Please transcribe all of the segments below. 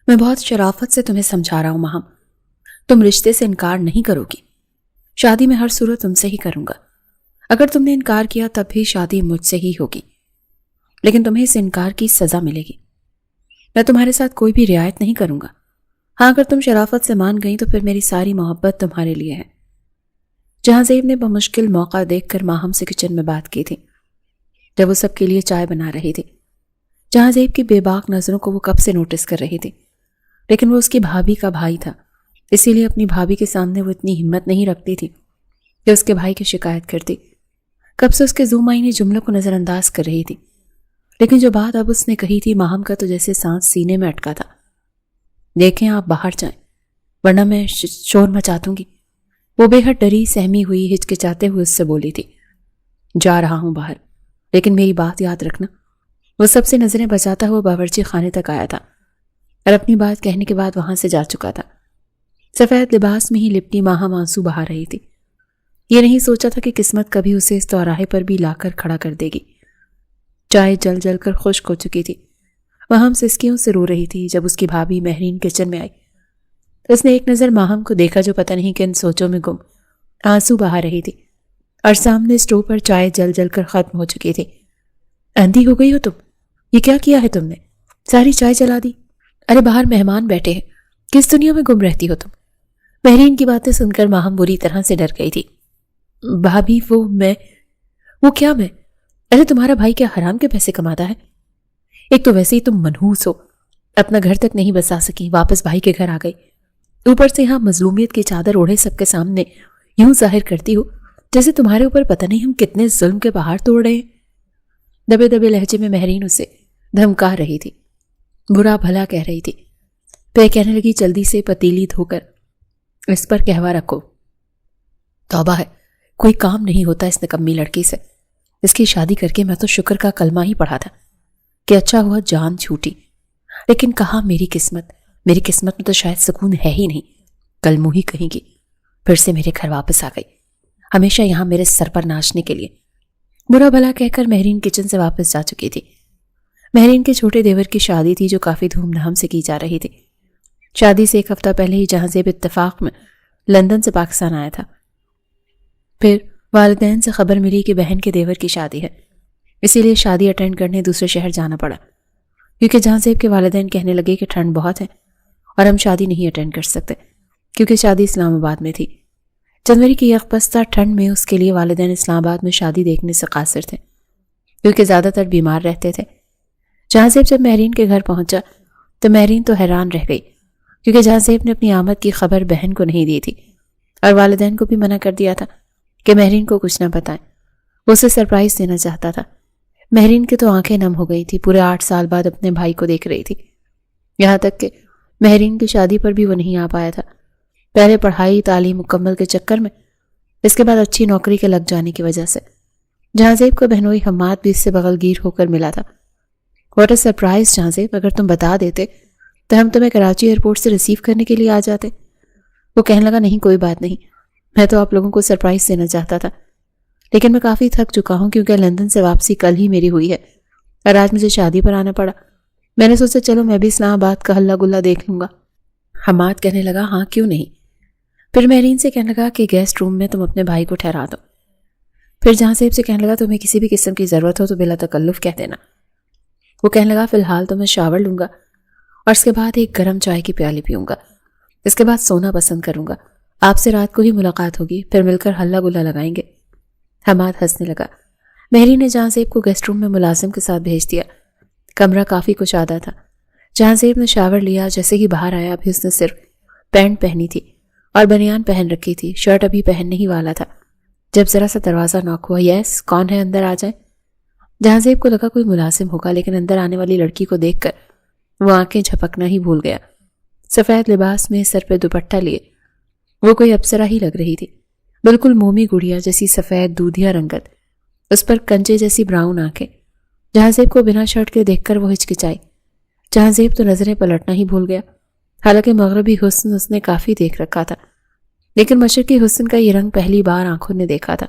میں بہت شرافت سے تمہیں سمجھا رہا ہوں ماہم، تم رشتے سے انکار نہیں کرو گی۔ شادی میں ہر صورت تم سے ہی کروں گا۔ اگر تم نے انکار کیا تب بھی شادی مجھ سے ہی ہوگی، لیکن تمہیں اس انکار کی سزا ملے گی۔ میں تمہارے ساتھ کوئی بھی رعایت نہیں کروں گا۔ ہاں، اگر تم شرافت سے مان گئی تو پھر میری ساری محبت تمہارے لیے ہے۔ جہاں زیب نے بمشکل موقع دیکھ کر ماہم سے کچن میں بات کی تھی جب وہ سب کے لیے چائے بنا رہی تھی۔ جہاں زیب کی بے باک نظروں کو وہ کب سے نوٹس کر رہی تھی، لیکن وہ اس کی بھابھی کا بھائی تھا، اسی لیے اپنی بھابھی کے سامنے وہ اتنی ہمت نہیں رکھتی تھی کہ اس کے بھائی کی شکایت کرتی۔ کب سے اس کے ذو معنی جملوں کو نظر انداز کر رہی تھی، لیکن جو بات اب اس نے کہی تھی ماہم کا تو جیسے سانس سینے میں اٹکا تھا۔ دیکھیں آپ باہر جائیں ورنہ میں شور مچا دوں گی، وہ بے حد ڈری سہمی ہوئی ہچکچاتے ہوئے اس سے بولی تھی۔ جا رہا ہوں باہر، لیکن میری بات یاد رکھنا۔ وہ سب سے نظریں بچاتا ہوا باورچی خانے تک آیا تھا اور اپنی بات کہنے کے بعد وہاں سے جا چکا تھا۔ سفید لباس میں ہی لپٹی ماہم آنسو بہا رہی تھی۔ یہ نہیں سوچا تھا کہ قسمت کبھی اسے اس چوراہے پر بھی لا کر کھڑا کر دے گی۔ چائے جل جل کر خشک ہو چکی تھی۔ ماہم سسکیوں سے رو رہی تھی۔ جب اس کی بھابھی مہرین کچن میں آئی تو اس نے ایک نظر ماہم کو دیکھا جو پتہ نہیں کن سوچوں میں گم آنسو بہا رہی تھی، اور سامنے اسٹو پر چائے جل جل کر ختم ہو چکی تھی۔ اندھی ہو گئی ہو تم؟ یہ کیا کیا ہے تم نے؟ ساری چائے جلا دی۔ ارے باہر مہمان بیٹھے ہیں، کس دنیا میں گم رہتی ہو تم؟ مہرین کی باتیں سن کر ماہم بری طرح سے ڈر گئی تھی۔ بھابھی وہ کیا میں؟ ارے تمہارا بھائی کیا حرام کے پیسے کماتا ہے؟ ایک تو ویسے ہی تم منحوس ہو، اپنا گھر تک نہیں بسا سکی، واپس بھائی کے گھر آ گئی، اوپر سے یہاں مظلومیت کی چادر اوڑھے سب کے سامنے یوں ظاہر کرتی ہو جیسے تمہارے اوپر پتہ نہیں ہم کتنے ظلم کے پہاڑ توڑ رہے ہیں۔ دبے دبے لہجے میں مہرین اسے دھمکا رہی تھی، برا بھلا کہہ رہی تھی۔ پہ کہنے لگی جلدی سے پتیلی دھو کر اس پر کہوا رکھو۔ توبہ ہے، کوئی کام نہیں ہوتا اس نکمی لڑکی سے۔ اس کی شادی کر کے میں تو شکر کا کلمہ ہی پڑھا تھا کہ اچھا ہوا جان چھوٹی، لیکن کہا میری قسمت میں تو شاید سکون ہے ہی نہیں۔ کل منہ ہی کہیں گی، پھر سے میرے گھر واپس آ گئی، ہمیشہ یہاں میرے سر پر ناچنے کے لیے۔ برا بھلا کہہ کر مہرین کچن سے واپس جا چکی تھی۔ مہرین کے چھوٹے دیور کی شادی تھی جو کافی دھوم دھام سے کی جا رہی تھی۔ شادی سے ایک ہفتہ پہلے ہی جہاں زیب اتفاق میں لندن سے پاکستان آیا تھا۔ پھر والدین سے خبر ملی کہ بہن کے دیور کی شادی ہے، اسی لیے شادی اٹینڈ کرنے دوسرے شہر جانا پڑا، کیونکہ جہاں زیب کے والدین کہنے لگے کہ ٹھنڈ بہت ہے اور ہم شادی نہیں اٹینڈ کر سکتے، کیونکہ شادی اسلام آباد میں تھی۔ جنوری کی یکپستہ ٹھنڈ میں اس کے لیے والدین اسلام آباد میں شادی دیکھنے سے قاصر تھے، کیونکہ زیادہ تر بیمار رہتے تھے۔ جہاں زیب جب مہرین کے گھر پہنچا تو مہرین تو حیران رہ گئی، کیونکہ جہاں زیب نے اپنی آمد کی خبر بہن کو نہیں دی تھی اور والدین کو بھی منع کر دیا تھا کہ مہرین کو کچھ نہ بتائیں۔ وہ اسے سرپرائز دینا چاہتا تھا۔ مہرین کی تو آنکھیں نم ہو گئی تھی، پورے 8 سال بعد اپنے بھائی کو دیکھ رہی تھی۔ یہاں تک کہ مہرین کی شادی پر بھی وہ نہیں آ پایا تھا، پہلے پڑھائی تعلیم مکمل کے چکر میں، اس کے بعد اچھی نوکری کے لگ جانے کی وجہ سے۔ جہاں زیب کا بہنوئی حماد بھی اس سے بغل گیر ہو کر ملا تھا۔ واٹ اے سرپرائز جہاں زیب، اگر تم بتا دیتے تو ہم تمہیں کراچی ایئرپورٹ سے ریسیو کرنے کے لیے آ جاتے۔ وہ کہنے لگا نہیں کوئی بات نہیں، میں تو آپ لوگوں کو سرپرائز دینا چاہتا تھا، لیکن میں کافی تھک چکا ہوں کیونکہ لندن سے واپسی کل ہی میری ہوئی ہے اور آج مجھے شادی پر آنا پڑا۔ میں نے سوچا چلو میں بھی اسلام آباد کا ہلا گلا دیکھ لوں گا۔ حماد کہنے لگا ہاں کیوں نہیں۔ پھر مہرین سے کہنے لگا کہ گیسٹ روم میں تم اپنے بھائی کو ٹھہرا دو۔ پھر جہاں زیب سے کہنے لگا تمہیں کسی بھی قسم کی ضرورت ہو تو بلا تکلف کہہ دینا۔ وہ کہنے لگا فی الحال تو میں شاور لوں گا اور اس کے بعد ایک گرم چائے کی پیالی پیوں گا، اس کے بعد سونا پسند کروں گا، آپ سے رات کو ہی ملاقات ہوگی، پھر مل کر ہلا گلا لگائیں گے۔ حماد ہنسنے لگا۔ مہرین نے جہاں زیب کو گیسٹ روم میں ملازم کے ساتھ بھیج دیا۔ کمرہ کافی کشادہ تھا۔ جہاں زیب نے شاور لیا، جیسے ہی باہر آیا ابھی اس نے صرف پینٹ پہنی تھی اور بنیان پہن رکھی تھی، شرٹ ابھی پہننے ہی والا تھا جب ذرا سا دروازہ ناک ہوا۔ یس کون ہے، اندر آ جائیں۔ جہاں زیب کو لگا کوئی ملازم ہوگا، لیکن اندر آنے والی لڑکی کو دیکھ کر وہ آنکھیں جھپکنا ہی بھول گیا۔ سفید لباس میں سر پہ دوپٹہ لیے وہ کوئی افسرہ ہی لگ رہی تھی، بالکل مومی گڑیا جیسی سفید دودھیا رنگت، اس پر کنچے جیسی براؤن آنکھیں۔ جہاں زیب کو بنا شرٹ کے دیکھ کر وہ ہچکچائی۔ جہاں زیب تو نظریں پلٹنا ہی بھول گیا، حالانکہ مغربی حسن اس نے کافی دیکھ رکھا تھا، لیکن مشرقی حسن کا یہ رنگ پہلی بار آنکھوں نے دیکھا تھا۔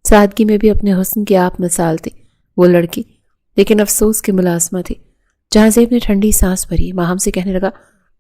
سادگی میں بھی اپنے حسن کی آپ مثال تھی وہ لڑکی، لیکن افسوس کی ملازمہ تھی۔ جہاں زیب نے ٹھنڈی سانس بھری، ماہم سے کہنے لگا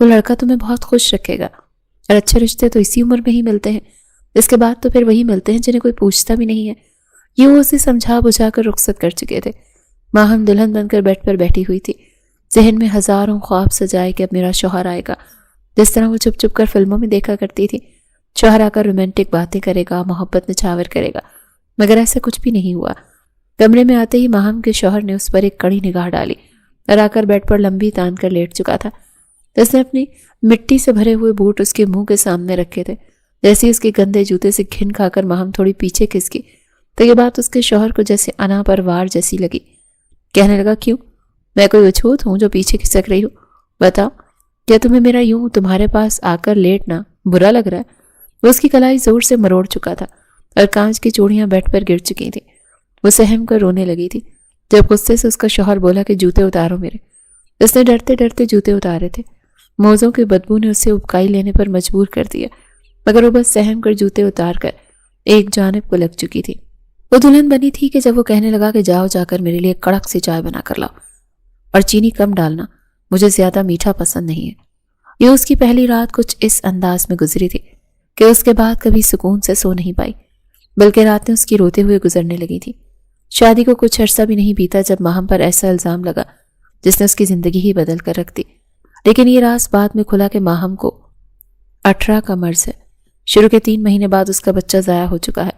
وہ لڑکا تمہیں بہت خوش رکھے گا، اور اچھے رشتے تو اسی عمر میں ہی ملتے ہیں، اس کے بعد تو پھر وہی ملتے ہیں جنہیں کوئی پوچھتا بھی نہیں ہے۔ یہ وہ اسے سمجھا بجھا کر رخصت کر چکے تھے۔ ماہم دلہن بن کر بیڈ پر بیٹھی ہوئی تھی، ذہن میں ہزاروں خواب سجائے کہ اب میرا شوہر آئے گا، جس طرح وہ چھپ چھپ کر فلموں میں دیکھا کرتی تھی۔ شوہر آ کر رومانٹک باتیں کرے گا، محبت نچھاور کرے گا، مگر ایسا کچھ بھی نہیں ہوا۔ کمرے میں آتے ہی ماہم کے شوہر نے اس پر ایک کڑی نگاہ ڈالی اور آ کر بیڈ پر لمبی تان کر لیٹ چکا تھا۔ اس نے اپنی مٹی سے بھرے ہوئے بوٹ اس کے منہ کے سامنے رکھے تھے۔ جیسے اس کے گندے جوتے سے گھن کھا کر ماہم تھوڑی پیچھے کھسکی تو یہ بات اس کے شوہر کو جیسے انا پر وار جیسی لگی۔ کہنے لگا، کیوں؟ میں کوئی اچھوت ہوں جو پیچھے کھسک رہی ہوں؟ بتاؤ، کیا تمہیں میرا یوں تمہارے پاس آ کر لیٹنا برا لگ رہا ہے؟ وہ اس کی کلائی زور سے مروڑ چکا تھا اور کانچ کی چوڑیاں بیڈ پر گر چکی تھیں۔ وہ سہم کر رونے لگی تھی جب غصے سے اس کا شوہر بولا کہ جوتے اتارو میرے۔ اس نے ڈرتے ڈرتے جوتے اتارے تھے۔ موزوں کی بدبو نے اسے ابکائی لینے پر مجبور کر دیا، مگر وہ بس سہم کر جوتے اتار کر ایک جانب کو لگ چکی تھی۔ وہ دلہن بنی تھی کہ جب وہ کہنے لگا کہ جاؤ جا کر میرے لیے کڑک سی چائے بنا کر لاؤ اور چینی کم ڈالنا، مجھے زیادہ میٹھا پسند نہیں ہے۔ یہ اس کی پہلی رات کچھ اس انداز میں گزری تھی کہ اس کے بعد کبھی سکون سے سو نہیں پائی، بلکہ راتیں اس کی روتے ہوئے گزرنے لگی تھی۔ شادی کو کچھ عرصہ بھی نہیں بیتا جب ماہم پر ایسا الزام لگا جس نے اس کی زندگی ہی بدل کر رکھ دی۔ لیکن یہ راز بعد میں کھلا کہ ماہم کو 18 کا مرض ہے۔ شروع کے 3 مہینے بعد اس کا بچہ ضائع ہو چکا ہے،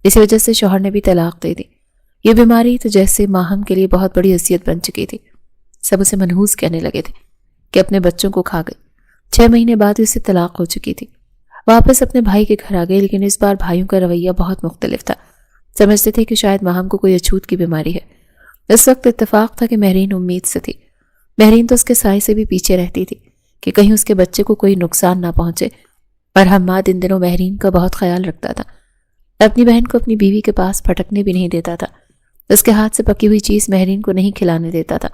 اسی وجہ سے شوہر نے بھی طلاق دے دی۔ یہ بیماری تو جیسے ماہم کے لیے بہت بڑی اذیت بن چکی تھی۔ سب اسے منحوس کہنے لگے تھے کہ اپنے بچوں کو کھا گئی۔ 6 مہینے بعد اسے طلاق ہو چکی تھی۔ واپس اپنے بھائی کے گھر آ گئی، لیکن اس بار بھائیوں کا رویہ بہت مختلف تھا۔ سمجھتے تھے کہ شاید ماہم کو کوئی اچھوت کی بیماری ہے۔ اس وقت اتفاق تھا کہ مہرین امید سے تھی۔ مہرین تو اس کے سائے سے بھی پیچھے رہتی تھی کہ کہیں اس کے بچے کو کوئی نقصان نہ پہنچے، اور حماد ان دنوں مہرین کا بہت خیال رکھتا تھا۔ اپنی بہن کو اپنی بیوی کے پاس پھٹکنے بھی نہیں دیتا تھا۔ اس کے ہاتھ سے پکی ہوئی چیز مہرین کو نہیں کھلانے دیتا تھا۔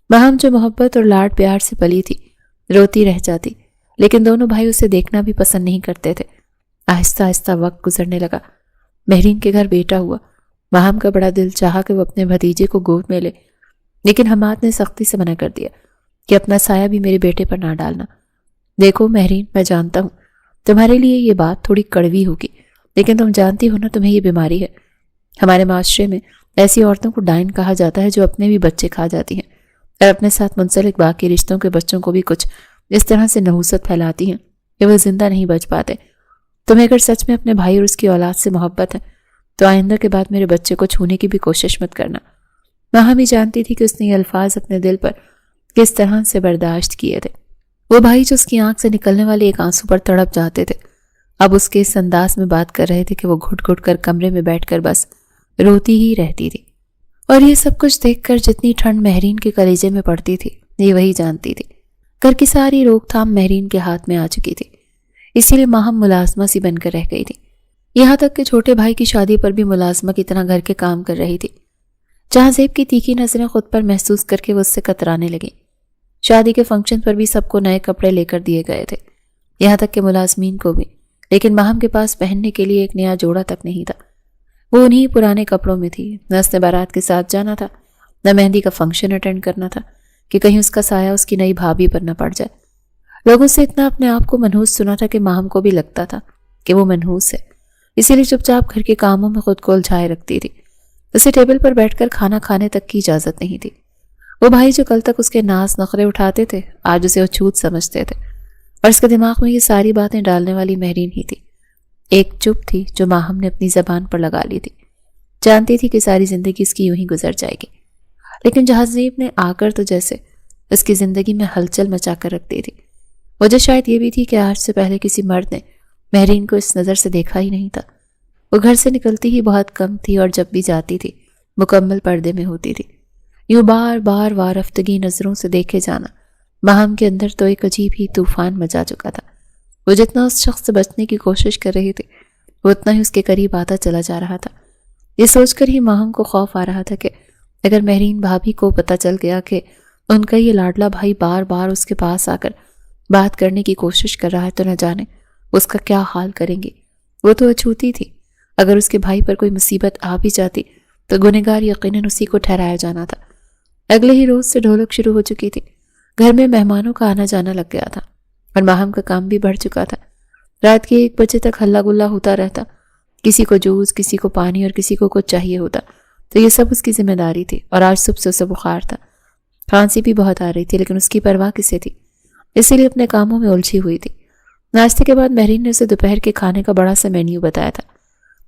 ماہم جو محبت اور لاڈ پیار سے پلی تھی، روتی رہ جاتی، لیکن دونوں بھائی اسے دیکھنا بھی پسند نہیں کرتے تھے۔ آہستہ آہستہ وقت گزرنے لگا۔ مہرین کے گھر بیٹا ہوا۔ ماہم کا بڑا دل چاہا کہ وہ اپنے بھتیجے کو گود میں لے، لیکن حماد نے سختی سے منع کر دیا کہ اپنا سایہ بھی میرے بیٹے پر نہ ڈالنا۔ دیکھو مہرین، میں جانتا ہوں تمہارے لیے یہ بات تھوڑی کڑوی ہوگی، لیکن تم جانتی ہو نا تمہیں یہ بیماری ہے۔ ہمارے معاشرے میں ایسی عورتوں کو ڈائن کہا جاتا ہے جو اپنے بھی بچے کھا جاتی ہیں اور اپنے ساتھ منسلک باقی رشتوں کے بچوں کو بھی کچھ اس طرح سے نحوست پھیلاتی ہیں کہ وہ زندہ نہیں بچ پاتے۔ تمہیں اگر سچ میں اپنے بھائی اور اس کی اولاد سے محبت ہے تو آئندہ کے بعد میرے بچے کو چھونے کی بھی کوشش مت کرنا۔ ماں بھی جانتی تھی کہ اس نے یہ الفاظ اپنے دل پر کس طرح سے برداشت کیے تھے۔ وہ بھائی جو اس کی آنکھ سے نکلنے والے ایک آنسو پر تڑپ جاتے تھے، اب اس کے اس انداز میں بات کر رہے تھے کہ وہ گھٹ گھٹ کر کمرے میں بیٹھ کر بس روتی ہی رہتی تھی۔ اور یہ سب کچھ دیکھ کر جتنی ٹھنڈ مہرین کے کلیجے میں پڑتی تھی، یہ وہی جانتی تھی۔ گھر کی ساری روک تھام مہرین کے ہاتھ میں آ چکی تھی، اسی لیے ماہم ملازمہ سی بن کر رہ گئی تھی۔ یہاں تک کہ چھوٹے بھائی کی شادی پر بھی ملازمہ کی طرح گھر کے کام کر رہی تھی۔ جہاں زیب کی تیکھی نظریں خود پر محسوس کر کے وہ اس سے کترانے لگی۔ شادی کے فنکشن پر بھی سب کو نئے کپڑے لے کر دیے گئے تھے، یہاں تک کہ ملازمین کو بھی، لیکن ماہم کے پاس پہننے کے لیے ایک نیا جوڑا تک نہیں تھا۔ وہ انہی پرانے کپڑوں میں تھی۔ نہ اس نے بارات کے ساتھ جانا تھا، نہ مہندی کا فنکشن اٹینڈ کرنا تھا کہ کہیں اس کا سایہ اس کی نئی بھابھی پر نہ پڑ جائے۔ لوگوں سے اتنا اپنے آپ کو منحوس سنا تھا کہ ماہم کو بھی لگتا تھا کہ وہ منحوس ہے، اسی لیے چپ چاپ گھر کے کاموں میں خود کو الجھائے رکھتی تھی۔ اسے ٹیبل پر بیٹھ کر کھانا کھانے تک کی اجازت نہیں تھی۔ وہ بھائی جو کل تک اس کے ناز نخرے اٹھاتے تھے، آج اسے اچھوت سمجھتے تھے، اور اس کے دماغ میں یہ ساری باتیں ڈالنے والی مہرین ہی تھی۔ ایک چپ تھی جو ماہم نے اپنی زبان پر لگا لی تھی۔ جانتی تھی کہ ساری زندگی اس کی یوں ہی گزر جائے گی، لیکن جہازیب نے آ کر تو جیسے اس کی زندگی میں ہلچل مچا کر رکھ دی تھی۔ وجہ شاید یہ بھی تھی کہ آج سے پہلے کسی مرد نے مہرین کو اس نظر سے دیکھا ہی نہیں تھا۔ وہ گھر سے نکلتی ہی بہت کم تھی، اور جب بھی جاتی تھی مکمل پردے میں ہوتی تھی۔ یوں بار بار وارفتگی نظروں سے دیکھے جانا ماہم کے اندر تو ایک عجیب ہی طوفان مچا چکا تھا۔ وہ جتنا اس شخص سے بچنے کی کوشش کر رہی تھی، وہ اتنا ہی اس کے قریب آتا چلا جا رہا تھا۔ یہ سوچ کر ہی ماہم کو خوف آ رہا تھا کہ اگر مہرین بھابھی کو پتہ چل گیا کہ ان کا یہ لاڈلا بھائی بار بار اس کے پاس آ کر بات کرنے کی کوشش کر رہا ہے تو نہ جانے اس کا کیا حال کریں گی۔ وہ تو اچھوتی تھی، اگر اس کے بھائی پر کوئی مصیبت آ بھی جاتی تو گنہگار یقیناً اسی کو ٹھہرایا جانا تھا۔ اگلے ہی روز سے ڈھولک شروع ہو چکی تھی۔ گھر میں مہمانوں کا آنا جانا لگ گیا تھا۔ اور ماہم کا کام بھی بڑھ چکا تھا۔ رات کے 1 بجے تک ہلا گلا ہوتا رہتا، کسی کو جوس، کسی کو پانی اور کسی کو کچھ چاہیے ہوتا، تو یہ سب اس کی ذمہ داری تھی۔ اور آج صبح سے اسے بخار تھا، کھانسی بھی بہت آ رہی تھی، لیکن اس کی پرواہ کسے تھی؟ اسی لیے اپنے کاموں میں الجھی ہوئی تھی۔ ناشتے کے بعد مہرین نے اسے دوپہر کے کھانے کا بڑا سا مینیو بتایا تھا۔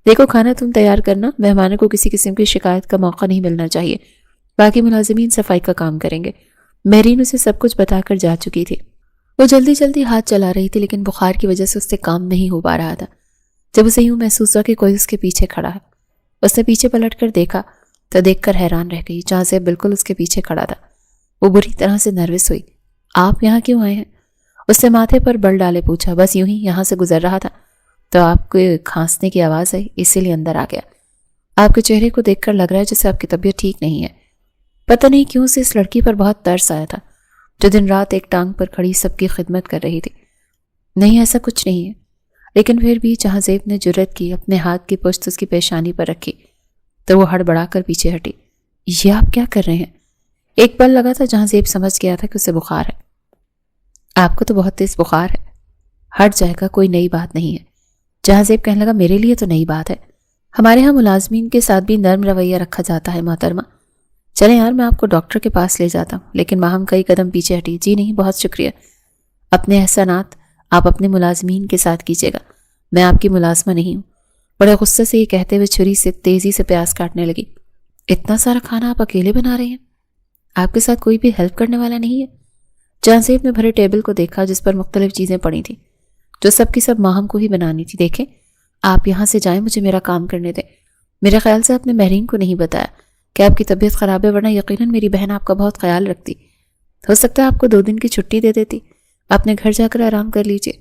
دیکھو، کھانا تم تیار کرنا، مہمانوں کو کسی قسم کی شکایت کا موقع نہیں ملنا چاہیے، باقی ملازمین صفائی کا کام کریں گے۔ مہرین اسے سب کچھ بتا کر جا چکی تھی۔ وہ جلدی جلدی ہاتھ چلا رہی تھی، لیکن بخار کی وجہ سے اس سے کام نہیں ہو پا رہا تھا۔ جب اسے یوں محسوس ہوا کہ کوئی اس کے پیچھے کھڑا ہے، اس نے پیچھے پلٹ کر دیکھا تو دیکھ کر حیران رہ گئی، جہاں سے بالکل اس کے پیچھے کھڑا تھا۔ وہ بری طرح سے نروس ہوئی۔ آپ یہاں کیوں آئے ہیں؟ اس نے ماتھے پر بل ڈالے پوچھا۔ بس یوں ہی یہاں سے گزر رہا تھا تو آپ کو کھانسنے کی آواز آئی، اسی لیے اندر آ گیا۔ آپ کے چہرے کو دیکھ کر لگ رہا ہے جیسے آپ کی طبیعت ٹھیک نہیں ہے۔ پتہ نہیں کیوں سے اس لڑکی پر بہت ترس آیا تھا جو دن رات ایک ٹانگ پر کھڑی سب کی خدمت کر رہی تھی۔ نہیں، ایسا کچھ نہیں ہے، لیکن پھر بھی جہاں زیب نے جرت کی اپنے ہاتھ کی پشت اس کی پیشانی پر رکھی تو وہ ہڑبڑا کر پیچھے ہٹی۔ یہ آپ کیا کر رہے ہیں؟ ایک پل لگا تھا جہاں زیب سمجھ گیا تھا کہ اسے بخار ہے۔ آپ کو تو بہت تیز بخار ہے، ہٹ جائے گا، کوئی نئی بات نہیں ہے۔ جہاں زیب کہنے لگا، میرے لیے تو نئی بات ہے، ہمارے ہاں ملازمین کے ساتھ بھی نرم رویہ رکھا جاتا ہے محترمہ۔ چلیں یار، میں آپ کو ڈاکٹر کے پاس لے جاتا ہوں۔ لیکن ماہم کئی قدم پیچھے ہٹی۔ جی نہیں، بہت شکریہ، اپنے احسانات آپ اپنے ملازمین کے ساتھ کیجیے گا، میں آپ کی ملازمہ نہیں ہوں۔ بڑے غصے سے یہ کہتے ہوئے چھری سے تیزی سے پیاز کاٹنے لگی۔ اتنا سارا کھانا آپ اکیلے بنا رہے ہیں؟ آپ کے ساتھ کوئی بھی ہیلپ کرنے والا نہیں ہے؟ جہاں زیب نے بھرے ٹیبل کو دیکھا جس پر مختلف چیزیں پڑی تھیں جو سب کی سب ماہم کو ہی بنانی تھی۔ دیکھیں، آپ یہاں سے جائیں، مجھے میرا کام کرنے دیں۔ میرے خیال سے آپ نے مہرین کو نہیں بتایا کہ آپ کی طبیعت خراب ہے، ورنہ یقیناً میری بہن آپ کا بہت خیال رکھتی۔ ہو سکتا ہے آپ کو 2 دن کی چھٹی دے دیتی، اپنے گھر جا کر آرام کر لیجئے۔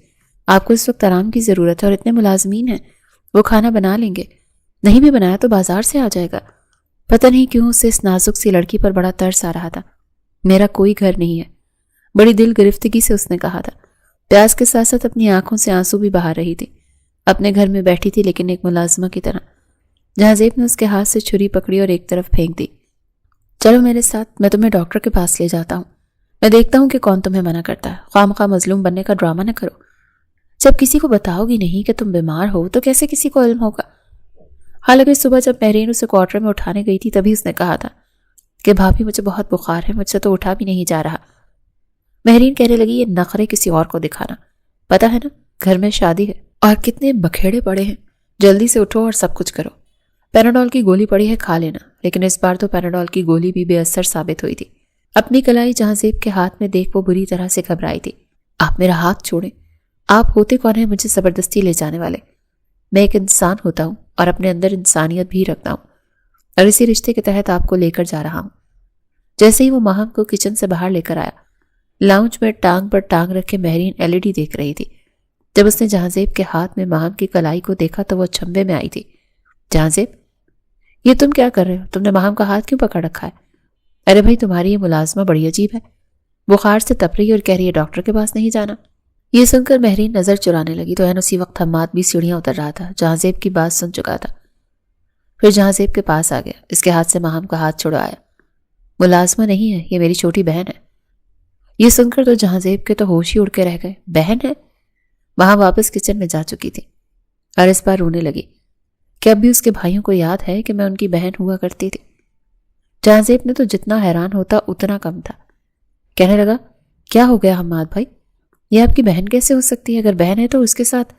آپ کو اس وقت آرام کی ضرورت ہے اور اتنے ملازمین ہیں، وہ کھانا بنا لیں گے، نہیں بھی بنایا تو بازار سے آ جائے گا۔ پتہ نہیں کیوں اسے اس نازک سی لڑکی پر بڑا ترس آ رہا تھا۔ میرا کوئی گھر نہیں ہے، بڑی دل گرفتگی سے اس نے کہا تھا۔ پیاس کے ساتھ ساتھ اپنی آنکھوں سے آنسو بھی بہا رہی تھی۔ اپنے گھر میں بیٹھی تھی لیکن ایک ملازمہ کی طرح۔ جہاں زیب نے اس کے ہاتھ سے چھری پکڑی اور ایک طرف پھینک دی۔ چلو میرے ساتھ، میں تمہیں ڈاکٹر کے پاس لے جاتا ہوں، میں دیکھتا ہوں کہ کون تمہیں منع کرتا ہے۔ خواہ مخواہ مظلوم بننے کا ڈرامہ نہ کرو۔ جب کسی کو بتاؤ گی نہیں کہ تم بیمار ہو تو کیسے کسی کو علم ہوگا؟ حالانکہ صبح جب مہرین اسے کوارٹر میں اٹھانے گئی تھی تبھی اس نے کہا تھا کہ بھابھی مجھے بہت بخار ہے، مجھ سے تو اٹھا بھی نہیں جا رہا۔ مہرین کہنے لگی، یہ نخرے کسی اور کو دکھانا، پتہ ہے نا گھر میں شادی ہے اور کتنے بکھیڑے پڑے ہیں، جلدی سے اٹھو اور سب کچھ کرو۔ پیناڈول کی گولی پڑی ہے، کھا لینا۔ لیکن اس بار تو پیناڈول کی گولی بھی بے اثر ثابت ہوئی تھی۔ اپنی کلائی جہاں زیب کے ہاتھ میں دیکھ وہ بری طرح سے گھبرائی تھی۔ آپ میرا ہاتھ چھوڑیں، آپ ہوتے کون ہیں مجھے زبردستی لے جانے والے؟ میں ایک انسان ہوتا ہوں اور اپنے اندر انسانیت بھی رکھتا ہوں، اور اسی رشتے کے تحت آپ کو لے کر جا رہا ہوں۔ جیسے ہی وہ ماہم کو کچن سے باہر لے کر آیا، لاؤنج میں ٹانگ پر ٹانگ رکھ کے مہرین LED دیکھ رہی تھی۔ جب اس نے جہاں زیب کے ہاتھ میں ماہم کی کلائی کو دیکھا تو وہ چھمبے میں آئی تھی۔ جہاں زیب، یہ تم کیا کر رہے ہو؟ تم نے ماہم کا ہاتھ کیوں پکڑ رکھا ہے؟ ارے بھائی، تمہاری یہ ملازمہ بڑی عجیب ہے، بخار سے تپ رہی اور کہہ رہی ہے ڈاکٹر کے پاس نہیں جانا۔ یہ سن کر مہرین نظر چرانے لگی تو اسی وقت حماد بھی سیڑھیاں اتر رہا تھا۔ جہاں زیب کی بات سن چکا تھا، پھر جہاں زیب کے پاس آ گیا، اس کے ہاتھ سے ماہم کا ہاتھ چھڑوایا۔ ملازمہ نہیں ہے، یہ میری چھوٹی بہن ہے۔ یہ سن کر تو جہاں زیب کے تو ہوش ہی اڑ کے رہ گئے۔ بہن ہے؟ وہاں واپس کچن میں جا چکی تھی اور اس بار رونے لگی کہ اب بھی اس کے بھائیوں کو یاد ہے کہ میں ان کی بہن ہوا کرتی تھی۔ جہاں زیب نے تو جتنا حیران ہوتا اتنا کم تھا۔ کہنے لگا، کیا ہو گیا حماد بھائی؟ یہ آپ کی بہن کیسے ہو سکتی ہے؟ اگر بہن ہے تو اس کے ساتھ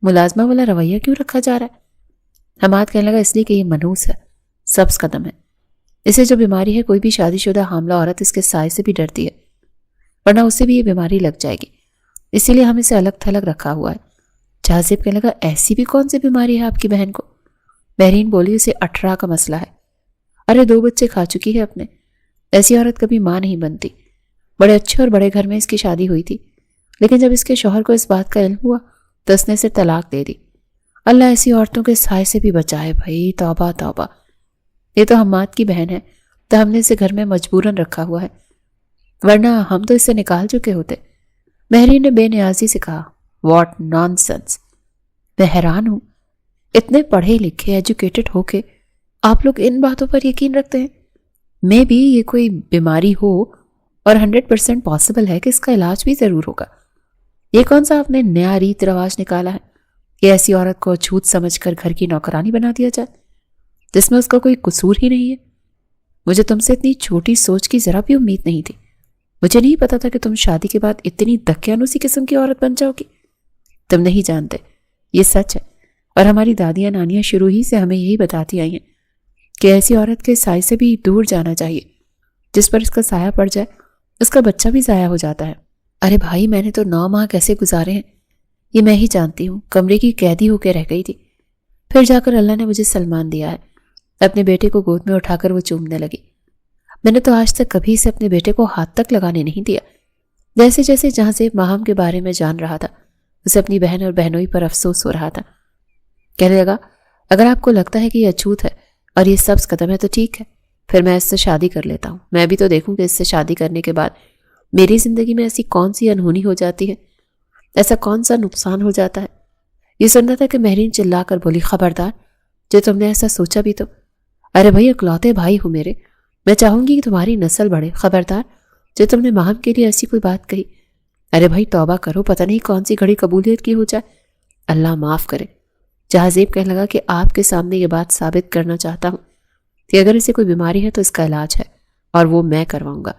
ملازمہ والا رویہ کیوں رکھا جا رہا ہے؟ حماد کہنے لگا، اس لیے کہ یہ منحوس ہے، سبز قدم ہے، اسے جو بیماری ہے کوئی بھی شادی شدہ حاملہ عورت اس کے سائے سے بھی ڈرتی ہے، ورنہ اسے بھی یہ بیماری لگ جائے گی، اسی لیے ہم اسے الگ تھلگ رکھا ہوا ہے۔ جہاں زیب کہنے لگا، ایسی بھی کون سی بیماری ہے آپ کی بہن کو؟ مہرین بولی، اسے 18 کا مسئلہ ہے، ارے 2 بچے کھا چکی ہے اپنے، ایسی عورت کبھی ماں نہیں بنتی۔ بڑے اچھے اور بڑے گھر میں اس کی شادی ہوئی تھی، لیکن جب اس کے شوہر کو اس بات کا علم ہوا تو اس نے اسے طلاق دے دی۔ اللہ ایسی عورتوں کے سائے سے بھی بچائے بھائی، توبہ توبہ۔ یہ تو حماد کی بہن ہے تو ہم نے اسے گھر میں مجبوراً رکھا ہوا ہے، ورنہ ہم تو اسے نکال چکے ہوتے۔ مہرین نے بے نیازی سے کہا، واٹ نان سنس! میں حیران ہوں، اتنے پڑھے لکھے ایجوکیٹڈ ہو کے آپ لوگ ان باتوں پر یقین رکھتے ہیں۔ میں بھی یہ کوئی بیماری ہو اور 100% پاسبل ہے کہ اس کا علاج بھی ضرور ہوگا، یہ کون سا آپ نے نیا ریت رواج نکالا ہے کہ ایسی عورت کو اچھوت سمجھ کر گھر کی نوکرانی بنا دیا جائے جس میں اس کا کوئی قصور ہی نہیں ہے؟ مجھے تم سے اتنی چھوٹی سوچ کی ذرا بھی امید نہیں تھی۔ مجھے نہیں پتا تھا کہ تم شادی کے بعد اتنی دقیانوسی قسم کی عورت بن جاؤ گی۔ تم نہیں جانتے، یہ سچ ہے، اور ہماری دادیاں نانیاں شروع ہی سے ہمیں یہی بتاتی آئی ہیں کہ ایسی عورت کے سائے سے بھی دور جانا چاہیے، جس پر اس کا سایہ پڑ جائے اس کا بچہ بھی ضائع ہو جاتا ہے۔ ارے بھائی، میں نے تو 9 ماہ کیسے گزارے ہیں یہ میں ہی جانتی ہوں۔ کمرے کی قیدی ہو کے رہ گئی تھی، پھر جا کر اللہ نے مجھے سلمان دیا ہے۔ اپنے بیٹے کو گود میں اٹھا کر وہ چومنے لگی۔ میں نے تو آج تک کبھی اسے اپنے بیٹے کو ہاتھ تک لگانے نہیں دیا۔ جیسے جیسے جہاں سے ماہم کے بارے میں جان رہا تھا، اسے اپنی بہن اور بہنوئی پر افسوس ہو رہا تھا۔ کہنے لگا، اگر آپ کو لگتا ہے کہ یہ اچھوت ہے اور یہ سبز قدم ہے تو ٹھیک ہے، پھر میں اس سے شادی کر لیتا ہوں۔ میں بھی تو دیکھوں کہ اس سے شادی کرنے کے بعد میری زندگی میں ایسی کون سی انہونی ہو جاتی ہے، ایسا کون سا نقصان ہو جاتا ہے۔ یہ سننا تھا کہ مہرین چلا کر بولی، خبردار، جو تم نے ایسا سوچا بھی تو۔ ارے بھائی، اکلوتے بھائی ہو میرے، میں چاہوں گی کہ تمہاری نسل بڑھے۔ خبردار، جو تم نے ماہم کے لیے ایسی کوئی بات کہی۔ ارے بھائی توبہ کرو، پتہ نہیں کون سی گھڑی قبولیت کی ہو جائے، اللہ معاف کرے۔ جہازیب کہنے لگا کہ آپ کے سامنے یہ بات ثابت کرنا چاہتا ہوں کہ اگر اسے کوئی بیماری ہے تو اس کا علاج ہے، اور وہ میں کرواؤں گا۔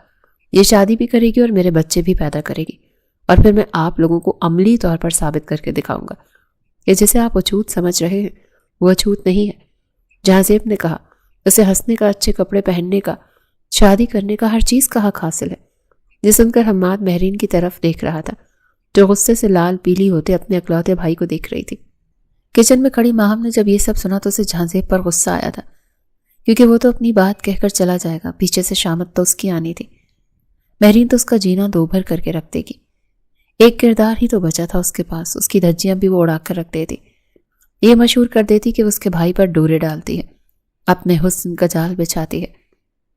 یہ شادی بھی کرے گی اور میرے بچے بھی پیدا کرے گی، اور پھر میں آپ لوگوں کو عملی طور پر ثابت کر کے دکھاؤں گا کہ جسے آپ اچھوت سمجھ رہے ہیں وہ اچھوت نہیں ہے۔ جہازیب نے کہا، اسے ہنسنے کا، اچھے کپڑے پہننے کا، شادی کرنے کا، ہر چیز کا حق حاصل ہے۔ یہ سن کر حماد مہرین کی طرف دیکھ رہا تھا، جو غصے سے لال پیلی ہوتے اپنے اکلوتے بھائی کو دیکھ رہی تھی۔ کچن میں کھڑی ماہم نے جب یہ سب سنا تو اسے جہازیب پر غصہ آیا تھا، کیونکہ وہ تو اپنی بات کہہ کر چلا جائے گا، پیچھے سے شامت تو اس کی آنی تھی۔ مہرین تو اس کا جینا دوبھر کر کے رکھ دے گی۔ ایک کردار ہی تو بچا تھا اس کے پاس، اس کی دھجیاں بھی وہ اڑا کر رکھ دیتی، یہ مشہور کر دیتی کہ وہ اس کے بھائی پر ڈورے ڈالتی ہے، اپنے حسن کا جال بچھاتی ہے،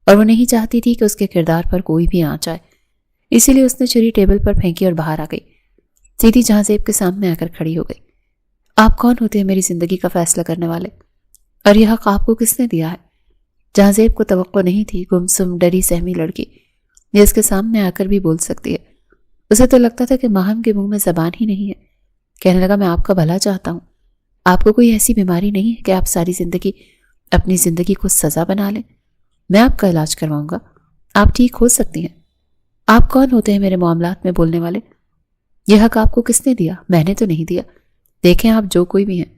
اور وہ نہیں چاہتی تھی کہ اس کے کردار پر کوئی بھی آنچ آئے۔ اسی لیے اس نے چھری ٹیبل پر پھینکی اور باہر آ گئی، سیدھی جہازیب کے سامنے آ کر کھڑی ہو گئی۔ آپ کون ہوتے ہیں میری زندگی کا فیصلہ کرنے والے، اور یہ حق آپ کو کس نے دیا ہے؟ جہازیب کو توقع نہیں تھی گمسم ڈری سہمی لڑکی یہ اس کے سامنے آ کر بھی بول سکتی ہے۔ اسے تو لگتا تھا کہ ماہم کے منہ میں زبان ہی نہیں ہے۔ کہنے لگا، میں آپ کا بھلا چاہتا ہوں، آپ کو کوئی ایسی بیماری نہیں ہے کہ آپ ساری زندگی اپنی زندگی کو سزا بنا لیں؟ میں آپ کا علاج کرواؤں گا، آپ ٹھیک ہو سکتی ہیں۔ آپ کون ہوتے ہیں میرے معاملات میں بولنے والے؟ یہ حق آپ کو کس نے دیا؟ میں نے تو نہیں دیا۔ دیکھیں آپ جو کوئی بھی ہیں،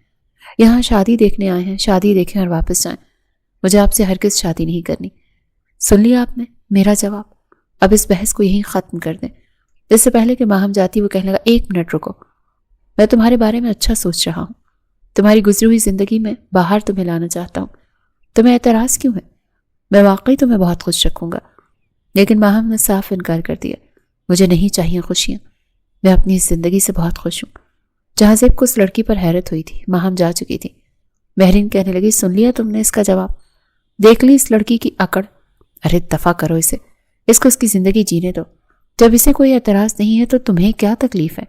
یہاں شادی دیکھنے آئے ہیں، شادی دیکھیں اور واپس جائیں۔ مجھے آپ سے ہرگز شادی نہیں کرنی۔ سن لیا آپ نے میرا جواب؟ اب اس بحث کو یہیں ختم کر دیں۔ اس سے پہلے کہ ماہم جاتی وہ کہنے لگا، 1 منٹ رکو، میں تمہارے بارے میں اچھا سوچ رہا ہوں، تمہاری گزری ہوئی زندگی میں باہر تمہیں لانا چاہتا ہوں۔ تمہیں اعتراض کیوں ہے؟ میں واقعی تمہیں بہت خوش رکھوں گا۔ لیکن ماہم نے صاف انکار کر دیا، مجھے نہیں چاہیے خوشیاں، میں اپنی اس زندگی سے بہت خوش ہوں۔ جہازیب کو اس لڑکی پر حیرت ہوئی تھی، ماہم جا چکی تھی۔ مہرین کہنے لگی، سن لیا تم نے اس کا جواب؟ دیکھ لی اس لڑکی کی اکڑ؟ ارے دفع کرو اسے، اس کو اس کی زندگی جینے دو۔ جب اسے کوئی اعتراض نہیں ہے تو تمہیں کیا تکلیف ہے؟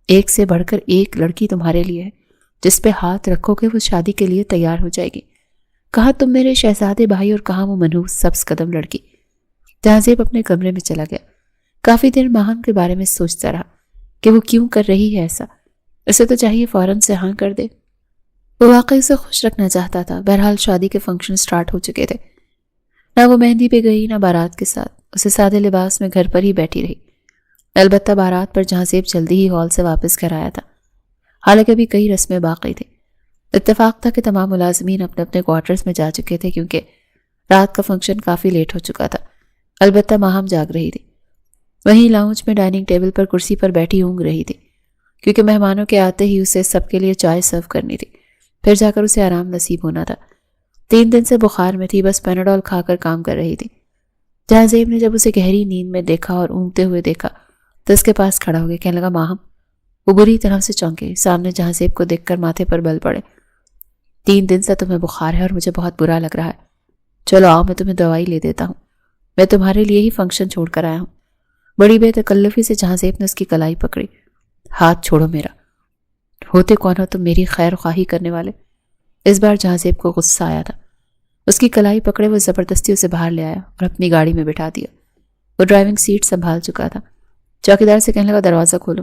ایک سے بڑھ کر ایک لڑکی تمہارے لیے ہے، جس پہ ہاتھ رکھو کہ وہ شادی کے لیے تیار ہو جائے گی۔ کہاں تم میرے شہزادے بھائی اور کہاں وہ منحوس سبز قدم لڑکی۔ جہازیب اپنے کمرے میں چلا گیا۔ کافی دیر ماہم کے بارے میں سوچتا رہا کہ وہ کیوں کر رہی ہے ایسا، اسے تو چاہیے فوراً سے ہاں کر دے۔ وہ واقعی اسے خوش رکھنا چاہتا تھا۔ بہرحال شادی کے فنکشن سٹارٹ ہو چکے تھے، نہ وہ مہندی پہ گئی نہ بارات کے ساتھ، اسے سادے لباس میں گھر پر ہی بیٹھی رہی۔ البتہ بارات پر جہازیب جلدی ہی ہال سے واپس گھر آیا تھا، حالانکہ ابھی کئی رسمیں باقی تھیں۔ اتفاق تھا کہ تمام ملازمین اپنے اپنے کوارٹرز میں جا چکے تھے، کیونکہ رات کا فنکشن کافی لیٹ ہو چکا تھا۔ البتہ ماہم جاگ رہی تھی، وہیں لاؤنج میں ڈائننگ ٹیبل پر کرسی پر بیٹھی اونگ رہی تھی، کیونکہ مہمانوں کے آتے ہی اسے سب کے لیے چائے سرو کرنی تھی، پھر جا کر اسے آرام نصیب ہونا تھا۔ 3 دن سے بخار میں تھی، بس پیناڈول کھا کر کام کر رہی تھی۔ جہازیب نے جب اسے گہری نیند میں دیکھا اور اونگتے ہوئے دیکھا تو اس کے پاس کھڑا ہو گیا۔ کہنے لگا، ماہم۔ وہ بری طرح سے چونکے، سامنے جہازیب کو دیکھ کر ماتھے پر بل پڑے۔ 3 دن سے تمہیں بخار ہے اور مجھے بہت برا لگ رہا ہے، چلو آؤ میں تمہیں دوائی لے دیتا ہوں، میں تمہارے لیے ہی فنکشن چھوڑ کر آیا ہوں۔ بڑی بے تکلفی سے جہازیب نے اس کی کلائی پکڑی۔ ہاتھ چھوڑو میرا، ہوتے کون ہو تم میری خیر خواہی کرنے والے؟ اس بار جہازیب کو غصہ آیا تھا، اس کی کلائی پکڑے وہ زبردستی اسے باہر لے آیا اور اپنی گاڑی میں بٹھا دیا۔ وہ ڈرائیونگ سیٹ سنبھال چکا تھا۔ چوکیدار سے کہنے لگا، دروازہ کھولو۔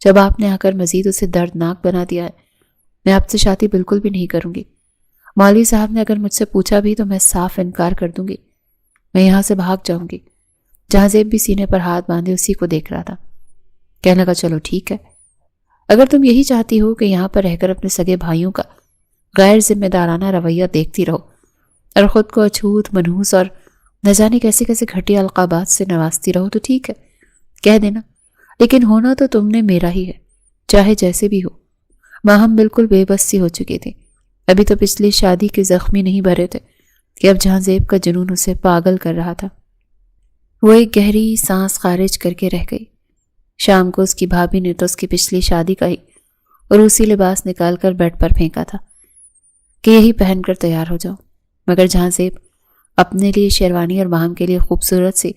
جب آپ نے آ کر مزید اسے دردناک بنا دیا ہے، میں آپ سے شادی بالکل بھی نہیں کروں گی۔ مولوی صاحب نے اگر مجھ سے پوچھا بھی تو میں صاف انکار کر دوں گی۔ میں یہاں سے بھاگ جاؤں گی۔ جہاں زیب بھی سینے پر ہاتھ باندھے اسی کو دیکھ رہا تھا۔ کہنے لگا چلو ٹھیک ہے، اگر تم یہی چاہتی ہو کہ یہاں پر رہ کر اپنے سگے بھائیوں کا غیر ذمہ دارانہ رویہ دیکھتی رہو اور خود کو اچھوت، منحوس اور نہ جانے کیسے کیسے گھٹیا القابات سے نوازتی رہو تو ٹھیک ہے، کہہ دینا، لیکن ہونا تو تم نے میرا ہی ہے، چاہے جیسے بھی ہو۔ ماہم بالکل بے بس سی ہو چکی تھی۔ ابھی تو پچھلی شادی کے زخمی نہیں بھرے تھے کہ اب جہاں زیب کا جنون اسے پاگل کر رہا تھا۔ وہ ایک گہری سانس خارج کر کے رہ گئی۔ شام کو اس کی بھابھی نے تو اس کی پچھلی شادی کا ہی عروسی لباس نکال کر بیڈ پر پھینکا تھا کہ یہی پہن کر تیار ہو جاؤ، مگر جہاں زیب اپنے لیے شیروانی اور ماہم کے لیے خوبصورت سی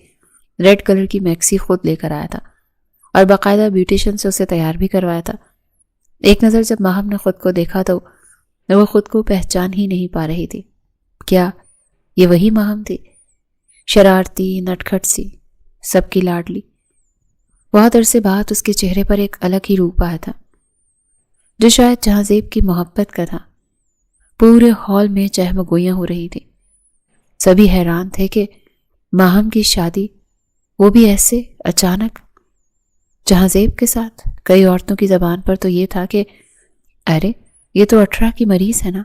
ریڈ کلر کی میکسی خود لے کر آیا تھا اور باقاعدہ بیوٹیشن سے اسے تیار بھی کروایا تھا۔ ایک نظر جب ماہم نے خود کو دیکھا تو وہ خود کو پہچان ہی نہیں پا رہی تھی۔ کیا یہ وہی ماہم تھی؟ شرارتی، نٹکھٹ سی، سب کی لاڈلی۔ بہت عرصے بعد اس کے چہرے پر ایک الگ ہی روپ آیا تھا جو شاید جہاں زیب کی محبت کا تھا۔ پورے ہال میں چہمگوئیاں ہو رہی تھی۔ سبھی حیران تھے کہ ماہم کی شادی، وہ بھی ایسے اچانک جہاں زیب کے ساتھ۔ کئی عورتوں کی زبان پر تو یہ تھا کہ ارے یہ تو 18 کی مریض ہے نا،